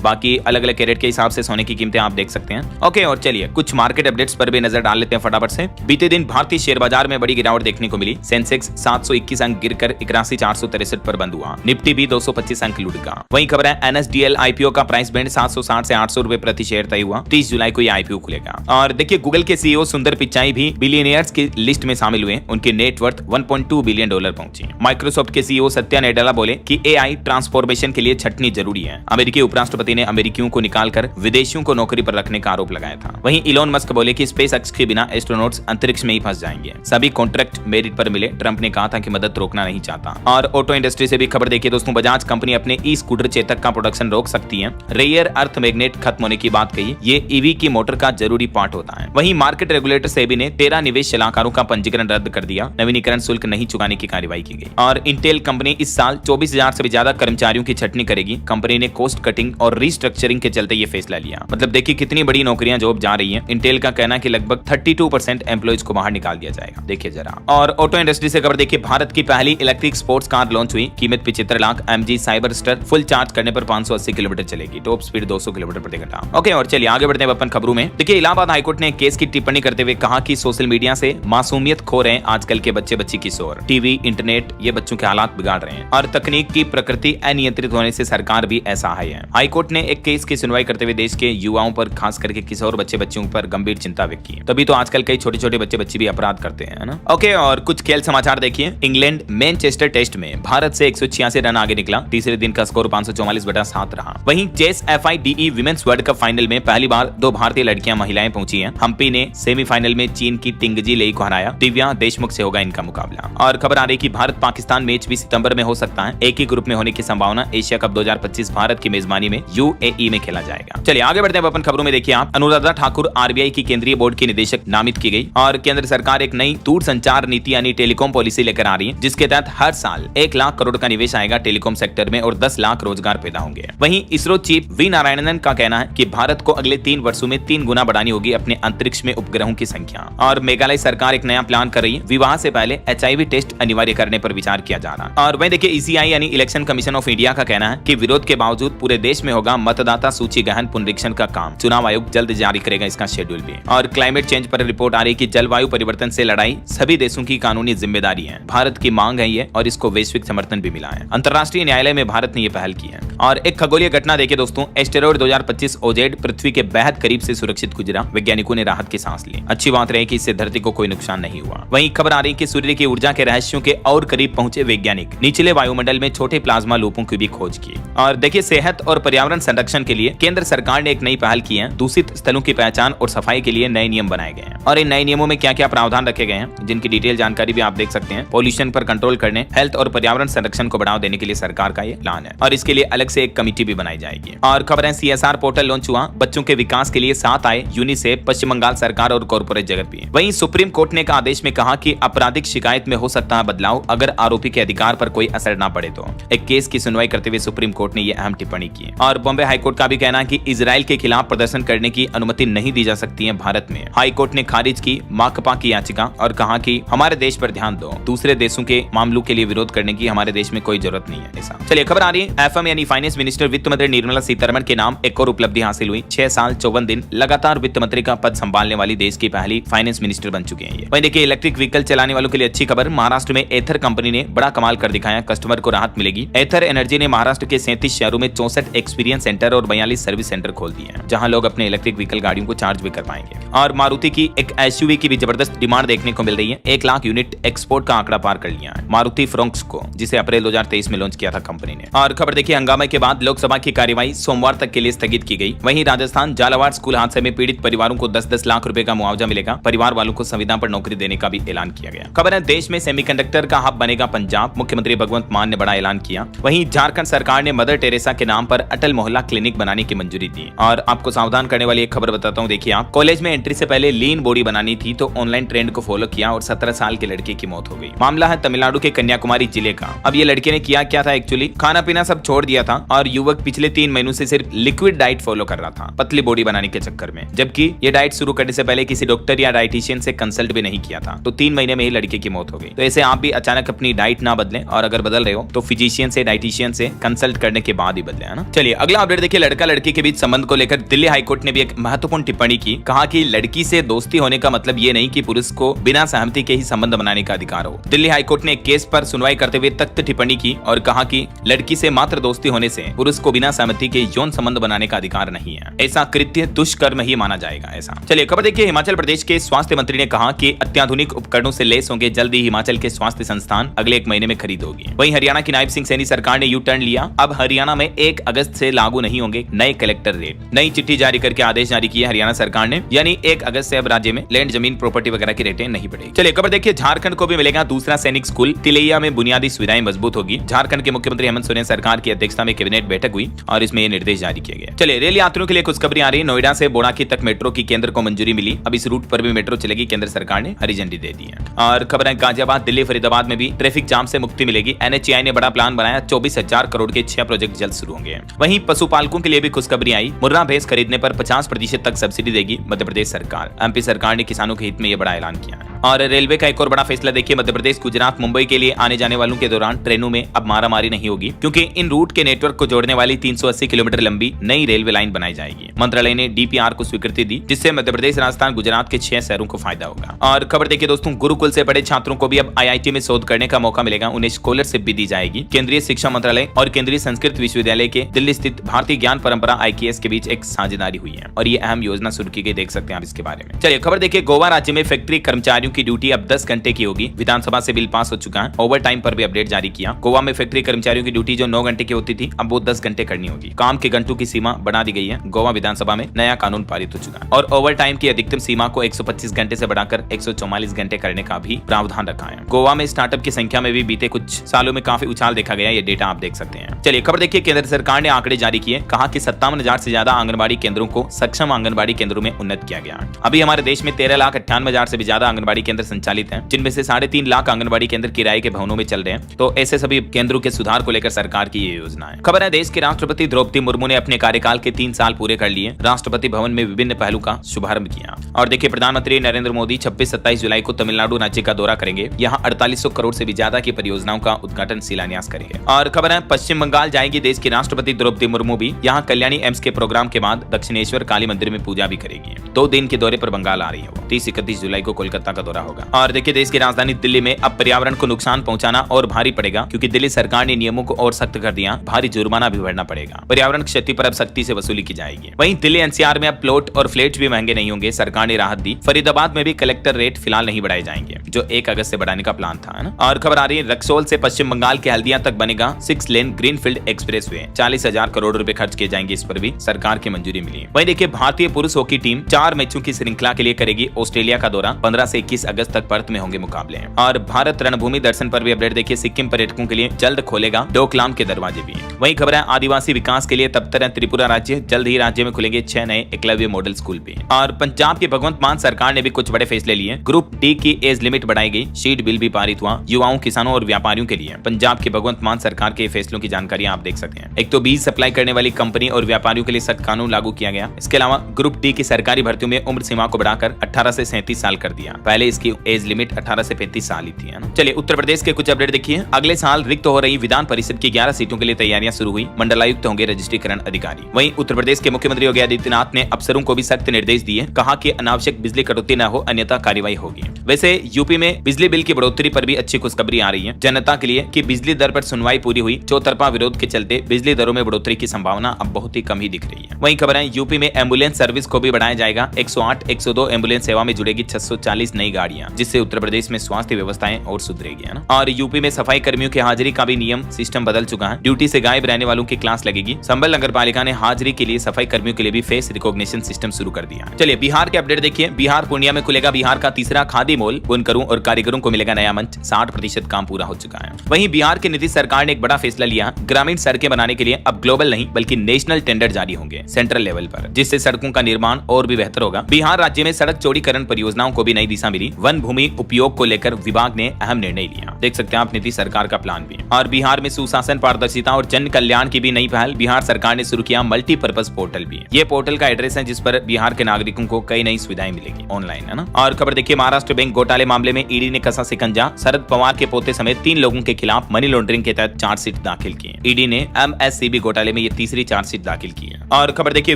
बाकी अलग अलग कैरेट के हिसाब से सोने की कीमतें आप देख सकते हैं। ओके, और चलिए कुछ मार्केट अपडेट्स पर भी नजर डाल लेते हैं फटाफट से। बीते दिन भारतीय शेयर बाजार में बड़ी गिरावट देखने को मिली। सेंसेक्स 721 अंक गिरकर 81,463 पर बंद हुआ। निफ्टी भी 225 अंक लुढ़का। वहीं खबर है NSDL IPO का प्राइस बैंड 760 से 800 रुपए प्रति शेयर तय हुआ। 30 जुलाई को यह IPO खुलेगा। और देखिए गूगल के CEO सुंदर पिचाई भी बिलियनियर्स की लिस्ट में शामिल हुए। उनकी नेट वर्थ $1.2 बिलियन पहुंची। माइक्रोसॉफ्ट के CEO सत्या नाडेला बोले कि AI ट्रांसफॉर्मेशन के लिए छटनी जरूरी है। अमेरिकी उपराष्ट्रपति ने अमेरिकियों को निकालकर विदेशियों को नौकरी पर रखने का आरोप लगाया था। वहीं इलोन मस्क बोले कि स्पेसएक्स के बिना एस्ट्रोनॉट्स अंतरिक्ष में ही फंस जाएंगे। सभी कॉन्ट्रैक्ट मेरिट पर मिले। ट्रंप ने कहा था कि मदद रोकना नहीं चाहता। और ऑटो इंडस्ट्री से भी खबर देखिए दोस्तों, बजाज कंपनी अपने ई स्कूटर चेतक का प्रोडक्शन रोक सकती है। रेयर अर्थ मैग्नेट खत्म होने की बात कही। ये ईवी की मोटर का जरूरी पार्ट होता है। वहीं मार्केट रेगुलेटर सेबी ने 13 निवेश सलाहकारों का पंजीकरण रद्द कर दिया। नवीनीकरण शुल्क नहीं चुकाने की कार्रवाई की गई। और इंटेल कंपनी इस साल 24,000 से भी ज्यादा कर्मचारियों की छटनी करेगी। कंपनी ने कॉस्ट कटिंग और रीस्ट्रक्चरिंग के चलते ये फैसला लिया। मतलब देखिए कितनी बड़ी नौकरियां जॉब जा रही हैं। इंटेल का कहना है कि लगभग 32% एम्प्लॉइज को बाहर निकाल दिया जाएगा। देखिए जरा। और ऑटो इंडस्ट्री से खबर देखिए, भारत की पहली इलेक्ट्रिक स्पोर्ट्स कार लॉन्च हुई। कीमत 75 lakh. MG Cyberster full charge करने पर 580 किलोमीटर चलेगी। टॉप स्पीड 200 किलोमीटर प्रति घंटा। ओके, और चलिए आगे बढ़ते हैं अपन खबरों में। देखिए इलाहाबाद हाईकोर्ट ने केस की टिप्पणी करते हुए कहा कि सोशल मीडिया से मासूमियत खो रहे हैं आजकल के बच्चे बच्ची किशोर। टीवी इंटरनेट ये बच्चों के हालात बिगाड़ रहे हैं और तकनीक की प्रकृति अनियंत्रित होने से सरकार भी असहाय है। हाईकोर्ट ने एक केस की सुनवाई करते हुए देश के युवाओं पर खास करके किशोर बच्चे बच्चियों पर गंभीर चिंता व्यक्त की। तभी तो आजकल कई छोटे छोटे बच्चे बच्ची भी अपराध करते हैं ना। ओके, और कुछ खेल समाचार देखिए। इंग्लैंड मैनचेस्टर टेस्ट में भारत से 186 रन आगे निकला। तीसरे दिन का स्कोर 544/7 रहा। वहीं chess FIDE women's world cup final में पहली बार 2 भारतीय लड़कियां महिलाएं पहुंची हैं। हम्पी ने सेमीफाइनल में चीन की टिंगजी लेई को हराया। दिव्या देशमुख से होगा इनका मुकाबला। और खबर आ रही कि भारत पाकिस्तान मैच भी सितंबर में हो सकता है। एक ही ग्रुप में होने की संभावना। एशिया कप 2025 भारत की मेजबानी में UAE में खेला जाएगा। चलिए आगे बढ़ते हैं अपन खबरों में। देखिए आप, अनुराधा ठाकुर RBI की केंद्रीय बोर्ड की निदेशक नामित की गई। और केंद्र सरकार एक नई दूरसंचार नीति यानी टेलीकॉम पॉलिसी लेकर आ रही है, जिसके तहत हर साल 1 लाख करोड़ का निवेश आएगा टेलीकॉम सेक्टर में और 10 लाख रोजगार पैदा होंगे। वहीं इसरो चीफ V नारायणन का कहना है कि भारत को अगले 3 वर्षों में 3 गुना बढ़ानी होगी अपने अंतरिक्ष में उपग्रहों की संख्या। और मेघालय सरकार एक नया प्लान कर रही है। विवाह से पहले HIV टेस्ट अनिवार्य करने पर विचार किया जा रहा है। और वहीं देखिए ECI यानी इलेक्शन कमीशन ऑफ इंडिया का कहना है कि विरोध के बावजूद पूरे देश में होगा मतदाता सूची गहन पुनरीक्षण का काम। चुनाव आयोग जल्द जारी करेगा इसका शेड्यूल भी। और क्लाइमेट चेंज पर रिपोर्ट आ रही है कि जलवायु परिवर्तन से लड़ाई सभी देशों की कानूनी जिम्मेदारी है। भारत की मांग है ये और इसको वैश्विक समर्थन भी मिला है। अंतर्राष्ट्रीय न्यायालय में भारत ने ये पहल की है। और एक खगोलीय घटना देखिए दोस्तों, एस्टेरॉयड 2025 OZ पृथ्वी के बेहद करीब से सुरक्षित गुजरा। वैज्ञानिकों ने राहत की सांस ली। अच्छी बात रही कि इससे धरती को कोई नुकसान नहीं हुआ। वहीं खबर आ रही कि सूर्य की ऊर्जा के रहस्यों के और करीब पहुंचे वैज्ञानिक। निचले वायुमंडल में छोटे प्लाज्मा लूपों की भी खोज की। और देखिए सेहत और पर्यावरण संरक्षण के लिए केंद्र सरकार ने एक नई पहल की है। दूषित स्थलों की पहचान और सफाई के लिए नए नियम बनाए गए हैं। और इन नए नियमों में क्या क्या प्रावधान रखे गए हैं, जिनकी डिटेल जानकारी भी आप देख सकते हैं। पॉल्यूशन पर कंट्रोल करने, हेल्थ और पर्यावरण संरक्षण को बढ़ावा देने के लिए सरकार का ये प्लान है। और इसके लिए अलग से एक कमेटी भी बनाई जाएगी। और खबर है CSR पोर्टल लॉन्च हुआ। बच्चों के विकास के लिए साथ आए यूनिसेफ, पश्चिम बंगाल सरकार और कॉर्पोरेट जगत भी। वहीं सुप्रीम कोर्ट ने एक आदेश में कहा कि आपराधिक शिकायत में हो सकता है बदलाव अगर आरोपी के अधिकार पर कोई असर न पड़े तो। एक केस की सुनवाई करते हुए सुप्रीम कोर्ट ने यह अहम टिप्पणी की। और बॉम्बे हाईकोर्ट का भी कहना है कि इजराइल के खिलाफ प्रदर्शन करने की अनुमति नहीं दी जा सकती है भारत में। हाईकोर्ट ने खारिज की माकपा की याचिका और कहा कि हमारे देश पर ध्यान दो, दूसरे देशों के मामलों के लिए विरोध करने की हमारे देश में कोई जरूरत नहीं है ऐसा। चलिए खबर आ रही है FM यानी फाइनेंस मिनिस्टर वित्त मंत्री निर्मला सीतारमण के नाम एक और उपलब्धि हासिल हुई। 6 साल 54 दिन लगातार वित्त मंत्री का पद संभालने वाली देश की पहली फाइनेंस मिनिस्टर बन चुके हैं। वहीं देखिए इलेक्ट्रिक व्हीकल चलाने वालों के लिए अच्छी खबर। महाराष्ट्र में एथर कंपनी ने बड़ा कमाल कर दिखाया। कस्टमर को राहत मिलेगी। एथर एनर्जी ने महाराष्ट्र के 37 शहरों में 64 एक्सपीरियंस सेंटर और 42 सर्विस सेंटर खोल दिए हैं, जहां लोग अपने इलेक्ट्रिक व्हीकल गाड़ियों को चार्ज भी कर पाएंगे। और मारुति की एक SUV की भी जबरदस्त डिमांड देखने को मिल रही है। 1 लाख यूनिट एक्सपोर्ट का आंकड़ा पार कर लिया है मारुति फ्रोंक्स को, जिसे अप्रैल 2023 में लॉन्च किया था कंपनी ने। और खबर देखिए हंगामे के बाद लोकसभा की कार्यवाही सोमवार तक के लिए स्थगित की गई। वहीं राजस्थान झालावाड़ स्कूल हादसे में पीड़ित परिवारों को 10-10 लाख रुपए का मुआवजा मिलेगा। परिवार वालों को संविदा पर नौकरी देने का भी ऐलान किया गया। खबर है देश में सेमीकंडक्टर का हब बनेगा पंजाब। मुख्यमंत्री भगवंत मान ने बड़ा ऐलान किया। वहीं झारखंड सरकार ने मदर टेरेसा के नाम पर अटल मोहल्ला क्लिनिक बनाने की मंजूरी दी। और आपको सावधान करने वाली एक खबर बताता हूँ। देखिए आप, कॉलेज में एंट्री से पहले लीन बॉडी बनानी थी तो ऑनलाइन ट्रेंड को फॉलो किया और 17 साल के लड़के की मौत हो गई। मामला है तमिलनाडु के कन्याकुमारी जिले का। अब ये लड़के ने किया क्या था, एक्चुअली खाना पीना सब छोड़ दिया था और युवक पिछले 3 महीनों से सिर्फ लिक्विड डाइट फॉलो कर रहा था पतली बॉडी बनाने के चक्कर में, जबकि ये डाइट शुरू करने से पहले किसी डॉक्टर या डाइटिशियन से कंसल्ट भी नहीं किया था। तो 3 महीने में ही लड़के की मौत हो गई। तो ऐसे आप भी अचानक अपनी डाइट ना बदलें और अगर बदल रहे हो तो फिजिशियन से, डाइटिशियन से कंसल्ट करने के बाद ही बदले, है ना। चलिए अगला अपडेट देखिए, लड़का लड़की के बीच संबंध को लेकर दिल्ली हाईकोर्ट ने भी एक महत्वपूर्ण टिप्पणी की। कहा कि लड़की से दोस्ती होने का मतलब ये नहीं कि पुरुष को बिना सहमति के ही संबंध बनाने का अधिकार हो। दिल्ली हाईकोर्ट ने एक केस पर सुनवाई करते हुए तख्त टिप्पणी की और कहा कि लड़की से मात्र दोस्ती होने से पुरुष को बिना सहमति के यौन संबंध बनाने का अधिकार नहीं है। ऐसा कृत्य दुष्कर्म ही माना जाएगा। ऐसा चलिए खबर देखिए, हिमाचल प्रदेश के स्वास्थ्य मंत्री ने कहा कि अत्याधुनिक उपकरणों से लैस होंगे जल्द ही हिमाचल के स्वास्थ्य संस्थान, अगले 1 महीने में खरीद होगी। वहीं हरियाणा की नायब सिंह सैनी सरकार ने यू टर्न लिया। अब हरियाणा में 1 अगस्त से लागू नहीं होंगे नए कलेक्टर रेट। नई चिट्ठी जारी करके आदेश जारी किया हरियाणा सरकार ने, यानी 1 अगस्त से अब राज्य में लैंड, जमीन, प्रॉपर्टी वगैरह की रेटें नहीं बढ़ेगी। चलिए खबर देखिए, झारखंड को भी मिलेगा दूसरा सैनिक स्कूल। तिलैया में बुनियादी सुविधाएं मजबूत होगी। झारखंड के मुख्यमंत्री हेमंत सोरेन सरकार की अध्यक्षता में कैबिनेट बैठक हुई और इसमें ये निर्देश जारी किए गए। चलिए रेल यात्रियों के लिए खुशखबरी आ रही है। नोएडा से बोड़ाकी तक मेट्रो की केंद्र को मंजूरी मिली। अब इस रूट पर भी मेट्रो चलेगी, केंद्र सरकार ने हरी झंडी दे दी है। और खबर है, गाजियाबाद, दिल्ली, फरीदाबाद में भी ट्रैफिक जाम से मुक्ति मिलेगी। NHAI ने बड़ा प्लान बनाया, 24,000 करोड़ के 6 प्रोजेक्ट जल्द शुरू होंगे। वहीं पशुपालकों के लिए भी खुशखबरी आई। मुर्रा भैंस खरीदने पर 50% तक सब्सिडी देगी मध्य प्रदेश सरकार। MP सरकार ने किसानों के हित में यह बड़ा ऐलान किया है। और रेलवे का एक और बड़ा फैसला देखिए, मध्य प्रदेश, गुजरात, मुंबई के लिए आने जाने वालों के दौरान ट्रेनों में अब मारामारी नहीं होगी, क्योंकि इन रूट के नेटवर्क को जोड़ने वाली 380 किलोमीटर लंबी नई रेलवे लाइन बनाई जाएगी। मंत्रालय ने DPR को स्वीकृति दी, जिससे मध्य प्रदेश, राजस्थान, गुजरात के 6 शहरों को फायदा होगा। और खबर देखिए दोस्तों, गुरुकुल से पढ़े छात्रों को भी अब IIT में शोध करने का मौका मिलेगा। उन्हें स्कॉलरशिप भी दी जाएगी। केंद्रीय शिक्षा मंत्रालय और केंद्रीय संस्कृत विश्वविद्यालय के दिल्ली स्थित भारतीय ज्ञान परंपरा IKS के बीच एक साझेदारी हुई है और ये अहम योजना शुरू की गई, देख सकते हैं आप इसके बारे में। चलिए खबर देखिए, गोवा राज्य में फैक्ट्री कर्मचारियों की ड्यूटी अब 10 घंटे की होगी। विधानसभा से बिल पास हो चुका है। ओवर टाइम पर भी अपडेट जारी किया। गोवा में फैक्ट्री कर्मचारियों की ड्यूटी जो 9 घंटे की होती थी, अब वो 10 घंटे करनी होगी। काम के घंटों की सीमा बढ़ा दी गई है। गोवा विधानसभा में नया कानून पारित हो चुका है और ओवर टाइम की अधिकतम सीमा को 125 घंटे से बढ़ाकर 144 घंटे करने का भी प्रावधान रखा है। गोवा में स्टार्टअप की संख्या में भी बीते कुछ सालों में काफी उछाल देखा गया। ये डेटा आप देख सकते हैं। चलिए खबर देखिए, केंद्र सरकार ने आंकड़े जारी किए। कहा कि 57,000 से ज्यादा आंगनबाड़ी केंद्रों को सक्षम आंगनबाड़ी केंद्रों में उन्नत किया गया। अभी हमारे देश में 13,98,000 से भी ज्यादा आंगनबाड़ी केंद्र संचालित हैं, जिनमें से 3.5 लाख आंगनबाड़ी केंद्र किराए के भवनों में चल रहे हैं। तो ऐसे सभी केंद्रों के सुधार को लेकर सरकार की ये योजना है। खबर है, देश के राष्ट्रपति द्रौपदी मुर्मू ने अपने कार्यकाल के 3 साल पूरे कर लिए। राष्ट्रपति भवन में विभिन्न पहलू का शुभारंभ किया। और देखिए, प्रधानमंत्री नरेंद्र मोदी 26-27 जुलाई को तमिलनाडु राज्य का दौरा करेंगे। यहाँ 4800 करोड़ से भी ज्यादा की परियोजनाओं का उद्घाटन, शिलान्यास करेंगे। और खबर है, पश्चिम बंगाल जाएंगी देश की राष्ट्रपति द्रौपदी मुर्मू भी। यहाँ कल्याणी एम्स के प्रोग्राम के बाद दक्षिणेश्वर काली मंदिर में पूजा भी करेगी। 2 दिन के दौरे पर बंगाल आ रही है वो। 30-31 जुलाई को कोलकाता का दौरा होगा। और देखिए, देश की राजधानी दिल्ली में अब पर्यावरण को नुकसान पहुंचाना और भारी पड़ेगा, क्योंकि दिल्ली सरकार ने नियमों को और सख्त कर दिया। भारी जुर्माना भी भरना पड़ेगा। पर्यावरण क्षति पर अब सख्ती से वसूली की जाएगी। वहीं दिल्ली NCR में अब प्लॉट और फ्लैट भी महंगे नहीं होंगे, सरकार ने राहत दी। फरीदाबाद में भी कलेक्टर रेट फिलहाल नहीं बढ़ाए जाएंगे, जो 1 अगस्त से बढ़ाने का प्लान था, है ना। और खबर आ रही है, रक्सौल से पश्चिम बंगाल के हल्दिया तक बनेगा 6 लेन ग्रीनफील्ड एक्सप्रेसवे। 40,000 करोड़ रुपए खर्च किए जाएंगे। इस पर भी सरकार की मंजूरी मिली है। वहीं देखिए, भारतीय पुरुष हॉकी टीम 4 मैचों की श्रृंखला के लिए करेगी ऑस्ट्रेलिया का दौरा। 15 से 21 अगस्त तक पर्थ में होंगे मुकाबले। और भारत रणभूमि दर्शन पर भी अपडेट देखिए, सिक्किम पर्यटकों के लिए जल्द खोलेगा डोकलाम के दरवाजे भी। वहीं खबर है, आदिवासी विकास के लिए तत्पर है त्रिपुरा राज्य। जल्द ही राज्य में खुलेंगे 6 नए एकलव्य मॉडल स्कूल भी। और पंजाब की भगवंत मान सरकार ने भी कुछ बड़े फैसले लिए। ग्रुप D की एज लिमिट बढ़ाई गई। शीट बिल भी पारित हुआ। युवाओं, किसानों और व्यापारियों के लिए पंजाब की भगवंत मान सरकार के फैसलों की जानकारी आप देख सकते हैं। एक तो बीज सप्लाई करने वाली कंपनी और व्यापारियों के लिए सख्त कानून लागू किया गया। इसके अलावा ग्रुप D की सरकारी भर्तियों में उम्र सीमा को बढ़ाकर 18 से 37 साल कर दिया। पहले इसकी एज लिमिट 18 से 35 साल ही थी, है ना। चलिए उत्तर प्रदेश के कुछ अपडेट देखिए। अगले साल रिक्त हो रही विधान परिषद की 11 सीटों के लिए तैयारियां शुरू हुई। मंडलायुक्त होंगे रजिस्ट्रीकरण अधिकारी। वहीं उत्तर प्रदेश के मुख्यमंत्री योगी आदित्यनाथ ने अफसरों को भी सख्त निर्देश दिए। कहा कि अनावश्यक बिजली कटौती न हो, अन्यथा कार्रवाई होगी। वैसे यूपी में बिजली बिल की बढ़ोतरी पर भी अच्छी खुशखबरी आ रही है जनता के लिए कि बिजली दर पर सुनवाई पूरी हुई। चौतरफा विरोध के चलते बिजली दरों में बढ़ोतरी की संभावना अब बहुत ही कम ही दिख रही है। वहीं खबर है, यूपी में एम्बुलेंस सर्विस को भी बढ़ाया जाएगा। 108, 102 एम्बुलेंस सेवा में जुड़ेगी 640 नई गाड़ियां, जिससे उत्तर प्रदेश में स्वास्थ्य व्यवस्थाएं और सुधरेगी, है ना। और यूपी में सफाई कर्मियों की हाजिरी का भी नियम सिस्टम बदल चुका है। ड्यूटी से गायब रहने वालों की क्लास लगेगी। संबल नगर पालिका ने हाजिरी के लिए सफाई कर्मियों के लिए भी फेस रिकॉग्निशन सिस्टम शुरू कर दिया। चलिए बिहार के अपडेट देखिए। बिहार पूर्णिया में खुलेगा बिहार का तीसरा खादी मॉल। बुनकरों और कारीगरों को मिलेगा नया मंच। 60% काम पूरा हो चुका है। वहीं बिहार की नीतीश सरकार ने एक बड़ा फैसला लिया। ग्रामीण सड़कें बनाने के लिए अब ग्लोबल नहीं बल्कि नेशनल टेंडर जारी होंगे सेंट्रल लेवल पर, जिससे सड़कों का निर्माण और भी बेहतर होगा। बिहार राज्य में सड़क चौड़ीकरण परियोजनाओं को भी नई दिशा मिली। मिली, वन भूमि उपयोग को लेकर विभाग ने अहम निर्णय लिया। देख सकते हैं आप नीतीश सरकार का प्लान भी। और बिहार में सुशासन, पारदर्शिता और जन कल्याण की भी नई पहल। बिहार सरकार ने शुरू किया मल्टीपर्पज पोर्टल भी। ये पोर्टल का एड्रेस है जिस पर बिहार के नागरिकों को कई नई सुविधाएं मिलेगी ऑनलाइन, है ना। और खबर देखिए, महाराष्ट्र बैंक घोटाले मामले में ईडी ने कसा शिकंजा। शरद पवार के पोते समेत 3 लोगों के खिलाफ मनी लॉन्ड्रिंग के तहत चार्जशीट दाखिल की है। ईडी ने एमएससीबी घोटाले में ये तीसरी चार्जशीट दाखिल की है। और खबर देखिए,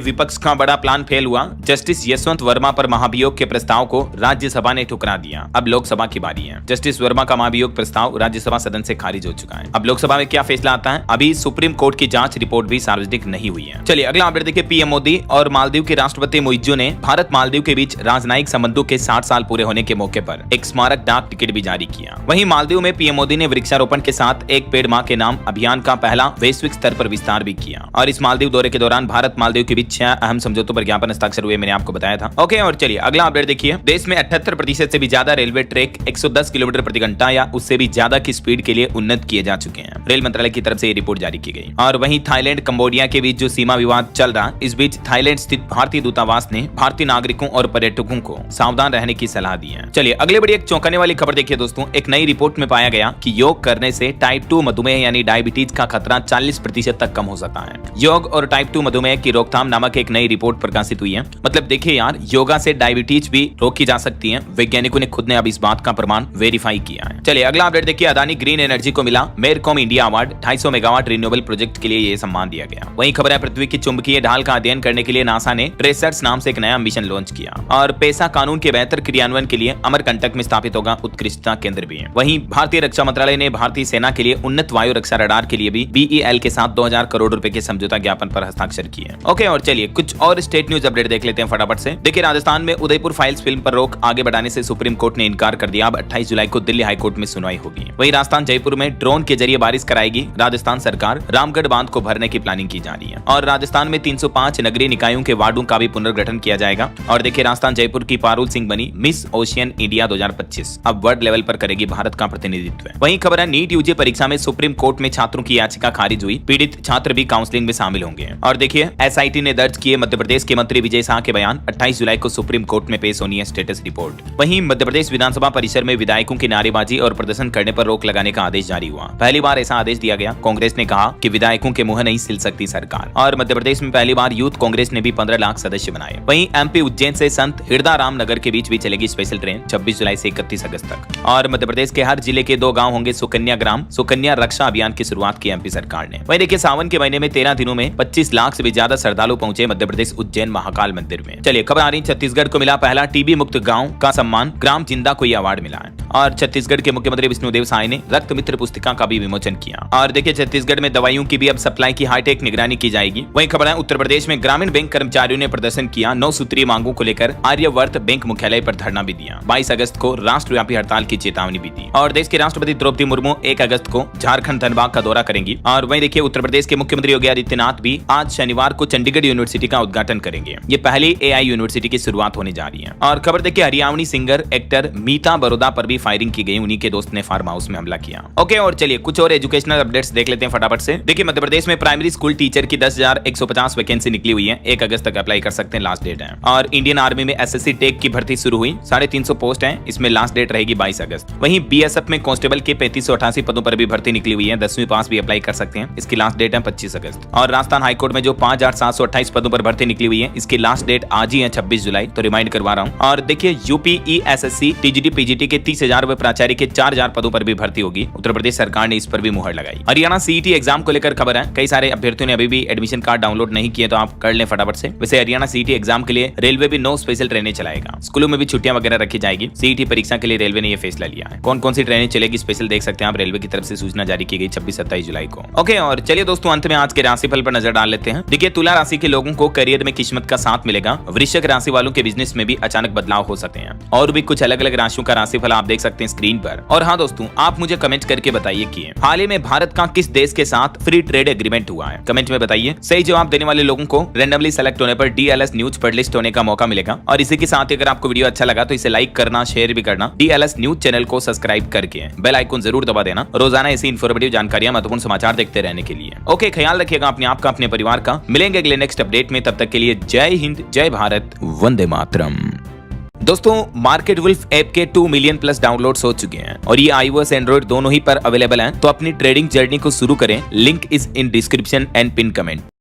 विपक्ष का बड़ा प्लान फेल हुआ। जस्टिस यशवंत वर्मा पर महाभियोग के प्रस्ताव को राज्यसभा ने ठुकरा दिया। अब लोकसभा की बारी है। जस्टिस वर्मा का महाभियोग प्रस्ताव राज्यसभा सदन से खारिज हो चुका है। अब लोकसभा में क्या फैसला आता है? अभी सुप्रीम कोर्ट की जांच रिपोर्ट भी सार्वजनिक नहीं हुई है। चलिए अगला अपडेट देखिए, पीएम मोदी और मालदीव के राष्ट्रपति मुइज्जो ने भारत मालदीव के बीच राजनयिक संबंधों के 60 साल पूरे होने के मौके पर एक स्मारक डाक टिकट भी जारी किया। वहीं मालदीव में पीएम मोदी ने वृक्षारोपण के साथ एक पेड़ मां के नाम अभियान का पहला वैश्विक स्तर पर विस्तार भी किया। और इस मालदीव दौरे के दौरान भारत मालदीव के बीच 6 अहम समझौतों पर ज्ञापन हस्ताक्षर हुए, मैंने आपको बताया था। ओके, और चलिए अगला अपडेट देखिए, देश में 78% से भी ज्यादा रेलवे ट्रैक 110 किलोमीटर प्रति घंटा या उससे भी ज्यादा की स्पीड के लिए उन्नत किए जा चुके हैं। रेल मंत्रालय की तरफ से ये रिपोर्ट जारी की गई। और वहीं थाईलैंड कंबोडिया के बीच जो सीमा विवाद चल रहा, इस बीच थाईलैंड स्थित भारतीय दूतावास ने भारतीय नागरिकों और पर्यटकों को सावधान रहने की सलाह दी है। चलिए अगले बड़ी एक चौंकाने वाली खबर देखिए दोस्तों, एक नई रिपोर्ट में पाया गया कि योग करने से टाइप 2 मधुमेह यानी डायबिटीज का खतरा 40% तक कम हो सकता है। योग और टाइप 2 मधुमेह की रोकथाम नामक एक नई रिपोर्ट प्रकाशित हुई है। मतलब देखिए यार, योगा से डायबिटीज भी रोकी जा सकती है। वैज्ञानिकों ने खुद ने अब इस बात का प्रमाण वेरीफाई किया है। चलिए अगला अपडेट देखिए, अदानी ग्रीन एनर्जी को मिला Mercom India award. 250 megawatt renewable project के लिए ये सम्मान दिया गया। वहीं खबर है, पृथ्वी की चुंबकीय ढाल का अध्ययन करने के लिए नासा ने ट्रेसर्स नाम से एक नया मिशन लॉन्च किया। और पेशा कानून के बेहतर क्रियान्वयन के लिए अमरकंटक में स्थापित होगा उत्कृष्टता केंद्र भी है। वहीं भारतीय रक्षा मंत्रालय ने भारतीय सेना के लिए उन्नत वायु रक्षा रडार के लिए भी BEL के साथ 2000 करोड़ रुपए के समझौता ज्ञापन पर हस्ताक्षर किए। ओके, और चलिए कुछ और स्टेट न्यूज अपडेट देख लेते हैं फटाफट से। देखिए, राजस्थान में उदयपुर फाइल्स फिल्म पर रोक आगे बढ़ाने से सुप्रीम कोर्ट ने इनकार कर दिया। अब 28 जुलाई को दिल्ली हाईकोर्ट में सुनवाई होगी। वहीं राजस्थान जयपुर में ड्रोन के जरिए बारिश कराएगी राजस्थान सरकार। रामगढ़ बांध को भरने की प्लानिंग की जा रही है। और राजस्थान में 305 नगरीय निकायों के वार्डों का भी पुनर्गठन किया जाएगा। और देखिए, राजस्थान जयपुर की पारुल सिंह बनी मिस ओशियन इंडिया 2025। अब वर्ल्ड लेवल पर करेगी भारत का प्रतिनिधित्व। वहीं खबर है, नीट यूजी परीक्षा में सुप्रीम कोर्ट में छात्रों की याचिका खारिज हुई। पीड़ित छात्र भी काउंसलिंग में शामिल होंगे। और देखिए, SIT ने दर्ज किए मध्य प्रदेश के मंत्री विजय शाह के बयान। 28 जुलाई को सुप्रीम कोर्ट में पेश होनी है स्टेटस रिपोर्ट। वहीं मध्य प्रदेश विधानसभा परिसर में विधायकों की नारेबाजी और प्रदर्शन करने पर रोक लगाने का आदेश जारी हुआ। पहली बार ऐसा आदेश दिया गया। कांग्रेस ने कहा कि विधायकों के मुंह नहीं सिल सकती सरकार। और मध्य प्रदेश में पहली बार यूथ कांग्रेस ने भी 15 लाख सदस्य बनाए। वहीं MP उज्जैन से संत हिरदाराम नगर के बीच भी चलेगी स्पेशल ट्रेन 26 जुलाई से 31 अगस्त तक। और मध्य प्रदेश के हर जिले के 2 गांव होंगे सुकन्या ग्राम। सुकन्या रक्षा अभियान की शुरुआत की MP सरकार ने। वहीं देखिए, सावन के महीने में 13 दिनों में 25 लाख से भी ज्यादा श्रद्धालु पहुंचे मध्य प्रदेश उज्जैन महाकाल मंदिर में। चलिए खबर आ रही, छत्तीसगढ़ को मिला पहला TB मुक्त गांव का सम्मान। ग्राम जिंदा को यह अवार्ड मिला है। और छत्तीसगढ़ के मुख्यमंत्री विष्णुदेव साय ने रक्त मित्र पुस्तिका का भी विमोचन किया। और देखिए, छत्तीसगढ़ में दवाइयों की भी अब सप्लाई की हाईटेक निगरानी की जाएगी। वहीं खबर है, उत्तर प्रदेश में ग्रामीण बैंक कर्मचारियों ने प्रदर्शन किया। 9 सूत्रीय मांगों को लेकर आर्यवर्त बैंक मुख्यालय पर धरना भी दिया। 22 अगस्त को राष्ट्रव्यापी हड़ताल की चेतावनी भी दी। और देश के राष्ट्रपति द्रौपदी मुर्मू 1 अगस्त को झारखंड धनबाद का दौरा करेंगी। और वहीं देखिए, उत्तर प्रदेश के मुख्यमंत्री योगी आदित्यनाथ भी आज शनिवार को चंडीगढ़ यूनिवर्सिटी का उद्घाटन करेंगे। ये पहली AI यूनिवर्सिटी की शुरुआत होने जा रही है। और खबर देखिए, हरियाणवी सिंगर एक्टर मीता बरोदा पर भी फायरिंग की गई। उन्हीं के दोस्त ने फार्म हाउस में हमला किया। ओके, और चलिए कुछ और एजुकेशनल अपडेट्स देख लेते हैं फटाफट से। देखिए, मध्य प्रदेश में प्राइमरी स्कूल टीचर की 10,150 वैकेंसी निकली हुई है। 1 अगस्त तक अप्लाई कर सकते हैं, लास्ट डेट है। और इंडियन आर्मी में SSC टेक की भर्ती शुरू हुई। 350 पोस्ट है, इसमें लास्ट डेट रहेगी 22 अगस्त। वहीं BSF में कांस्टेबल के 3588 पदों पर भी भर्ती निकली हुई है। 10वीं पास भी अप्लाई कर सकते हैं, इसकी लास्ट डेट है 25 अगस्त। और राजस्थान हाईकोर्ट में जो 5728 पदों पर भर्ती निकली हुई है, इसकी लास्ट डेट आज ही है 26 जुलाई, तो रिमाइंड करवा रहा हूँ। और देखिए, UPE SSC TGT PGT के 30,000 व प्राचार्य के 4000 पदों पर भी भर्ती होगी। उत्तर प्रदेश सरकार ने इस पर भी मुहर लगाई। हरियाणा CET एग्जाम को लेकर खबर है, कई सारे अभ्यर्थियों ने अभी भी एडमिशन कार्ड डाउनलोड नहीं किए, तो आप कर लें फटाफट से। वैसे हरियाणा CET एग्जाम के लिए रेलवे भी 9 स्पेशल ट्रेनें चलाएगा। स्कूलों में भी छुट्टियां वगैरह रखी जाएगी। CET परीक्षा के लिए रेलवे ने यह फैसला लिया है। कौन कौन सी ट्रेनें चलेगी स्पेशल देख सकते हैं आप, रेलवे की तरफ से सूचना जारी की गई 26-27 जुलाई को। ओके, और चलिए दोस्तों, अंत में आज के राशिफल पर नजर डाल लेते हैं। देखिए, तुला राशि के लोगों को करियर में किस्मत का साथ मिलेगा। वृश्चिक राशि वालों के बिजनेस में भी अचानक बदलाव हो सकते हैं। और भी कुछ अलग अलग राशियों का राशिफल आप देख सकते हैं स्क्रीन पर। और हाँ दोस्तों, आप मुझे कमेंट करके बताइए कि हाल ही में भारत का किस देश के साथ फ्री ट्रेड एग्रीमेंट हुआ है, कमेंट में बताइए। सही जवाब देने वाले लोगों को रैंडमली सेलेक्ट होने पर DLS न्यूज पर लिस्ट होने का मौका मिलेगा। और इसी के साथ अगर आपको वीडियो अच्छा लगा तो इसे लाइक करना, शेयर भी करना। DLS न्यूज चैनल को सब्सक्राइब करके बेल आइकन जरूर दबा देना, रोजाना ऐसी इन्फॉर्मेटिव जानकारियां, महत्वपूर्ण समाचार देखते रहने के लिए। ओके, ख्याल रखिएगा अपने आप का, अपने परिवार का। मिलेंगे अगले नेक्स्ट अपडेट में, तब तक के लिए जय हिंद, जय भारत, वंदे मातरम। दोस्तों मार्केट वुल्फ ऐप के 2 मिलियन प्लस डाउनलोड्स हो चुके हैं और ये iOS एंड्रॉइड दोनों ही पर अवेलेबल हैं। तो अपनी ट्रेडिंग जर्नी को शुरू करें। Link is in description and pin comment.